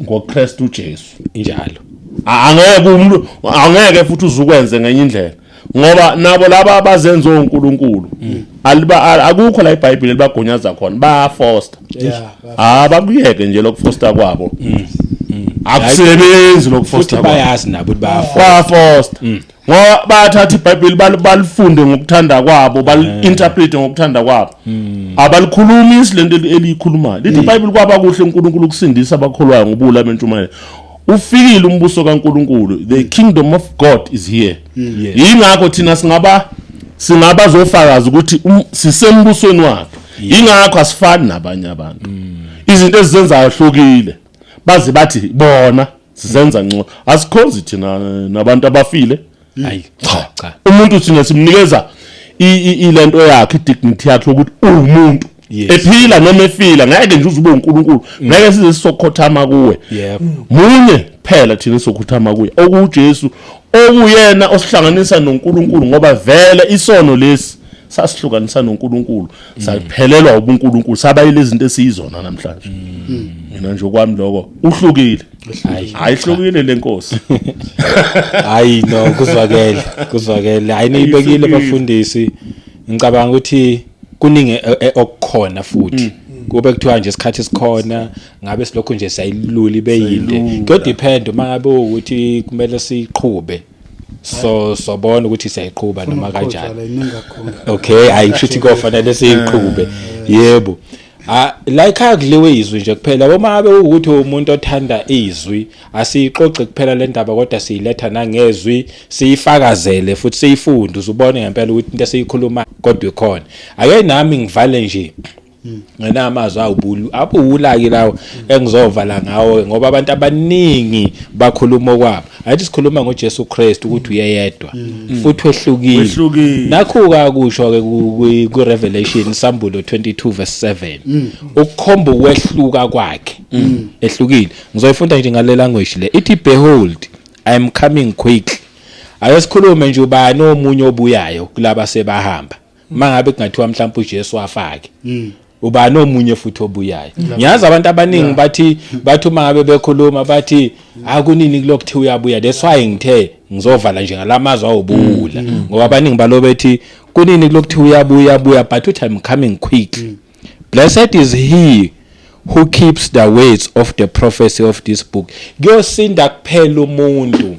ngoKristu uJesu injalo angeke futhi uzukwenze ngenye indlela ngoba nabo laba abazenza uNkulunkulu akukho la iBhayibheli libagonyaza khona bayafoster bakuyeke nje lokufoster kwabo akusebenzi lokufoster bayazi nabo bayafoster ngoba bathatha iBhayibheli balifunde ngokuthanda kwabo balinterpret ngokuthanda kwabo abalikhulumi isilento eliyikhulumayo lithi iBhayibheli kwaba kuhle uNkulunkulu ukusindisa abakholwayo ngobula bentshumayelo ufikile umbuso kaNkulunkulu the kingdom of God is here yingakho thina singaba zofakaza ukuthi sisembusweni wakhe yingakho asifani nabanye abantu izinto ezizenzayo hlukile baze bathi bona sizenza ngcono asikhozi thina nabantu abafile hayi cha umuntu thina simnikeza ilento yakhe idignity yakhe ukuthi umuntu ephila noma efila ngeke nje uzuba uNkulunkulu ngeke size sokhothama kuwe munye phela thina sokhothama kuye okuJesu okuyena osihlanganisa noNkulunkulu ngoba vele isono lesi sasihlukanisa noNkulunkulu saphelelwa ubuNkulunkulu sabayile izinto esizona namhlanje mina nje okwami lokho uhlukile hayihlukile lenkosi hayi no kuzwakele hayi niyibekile bafundisi ngicabanga ukuthi kuningi okukhona futhi kube kuthiwa nje isikhathi sikhona ngabe silokho nje sayilula ibeyinde ko depend mangabe ukuthi kumele siqhube sobona ukuthi siyayiqhuba noma kanjani okay ayishuthi kofanele siyiqhube yebo la ekhaya kuliwe izwi nje kuphela uma ngabe ukuthi umuntu othanda izwi asixoxe kuphela le ndaba kodwa siyiletha nangezwi siyifakazele futhi siyifunde uzubone ngempela ukuthi into esiyikhuluma kodwa ikhona ake nami ngivale nje ngenamazwi abulaki lawo engizovala ngawo ngoba abantu abaningi bakhuluma kwabo ayithi sikhuluma ngoJesu Kristu ukuthi uyedwa futhi wehlukile nakho kusho ke ku Revelation Sambulo 22 verse 7 ukukhomba ukwehluka kwakhe ehlukile ngizoyifunda nje ngale language le ithi behold I am coming quickly ayesikhulume nje ubani omunye obuyayo kulaba sebahamba mangabe kungathiwa mhlawumbe uJesu wafake ubani omunye futhi obuyayo ngiyazi abantu abaningi bathi uma ngabe bekhuluma bathi akunini kulokuthi uyabuya that's why ngithe ngizovala nje ngalamazwi awubula ngoba abaningi balobethi kunini kulokuthi uyabuya but uthi I'm coming quickly blessed is he who keeps the words of the prophecy of this book kuyosinda kuphela umuntu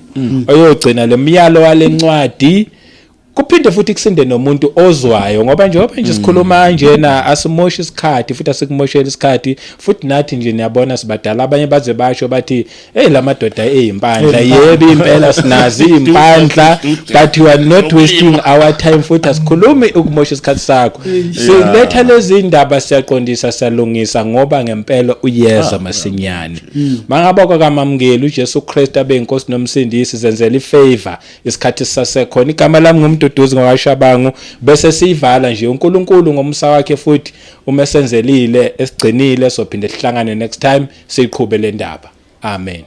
oyogcina lemiyalo walencwadi kuphinde futhi kusinde nomuntu ozwayo ngoba nje sikhuluma njena asimoshi isikhathi futhi asikumoshela isikhathi futhi nathi nje niyabona sibadala abanye baze basho bathi la madoda ezimpandla yebo impela sinazi impandla but you are not wasting our time futhi asikhulumi ukumosha isikhathi sakho siletha lezi indaba siyaqondisa siyalungisa ngoba ngempela uyeza masinyane mangaba kwakamamukela uJesu Kristu abe inkosi nomsindisi senzela ifavor isikhathi sisasekhona igama lami ngumuntu duze ngawashabangu bese siyivala nje uNkulunkulu ngomsa wakhe futhi uma senzelile esigcinile sophinde sihlangane next time siqhubele indaba amen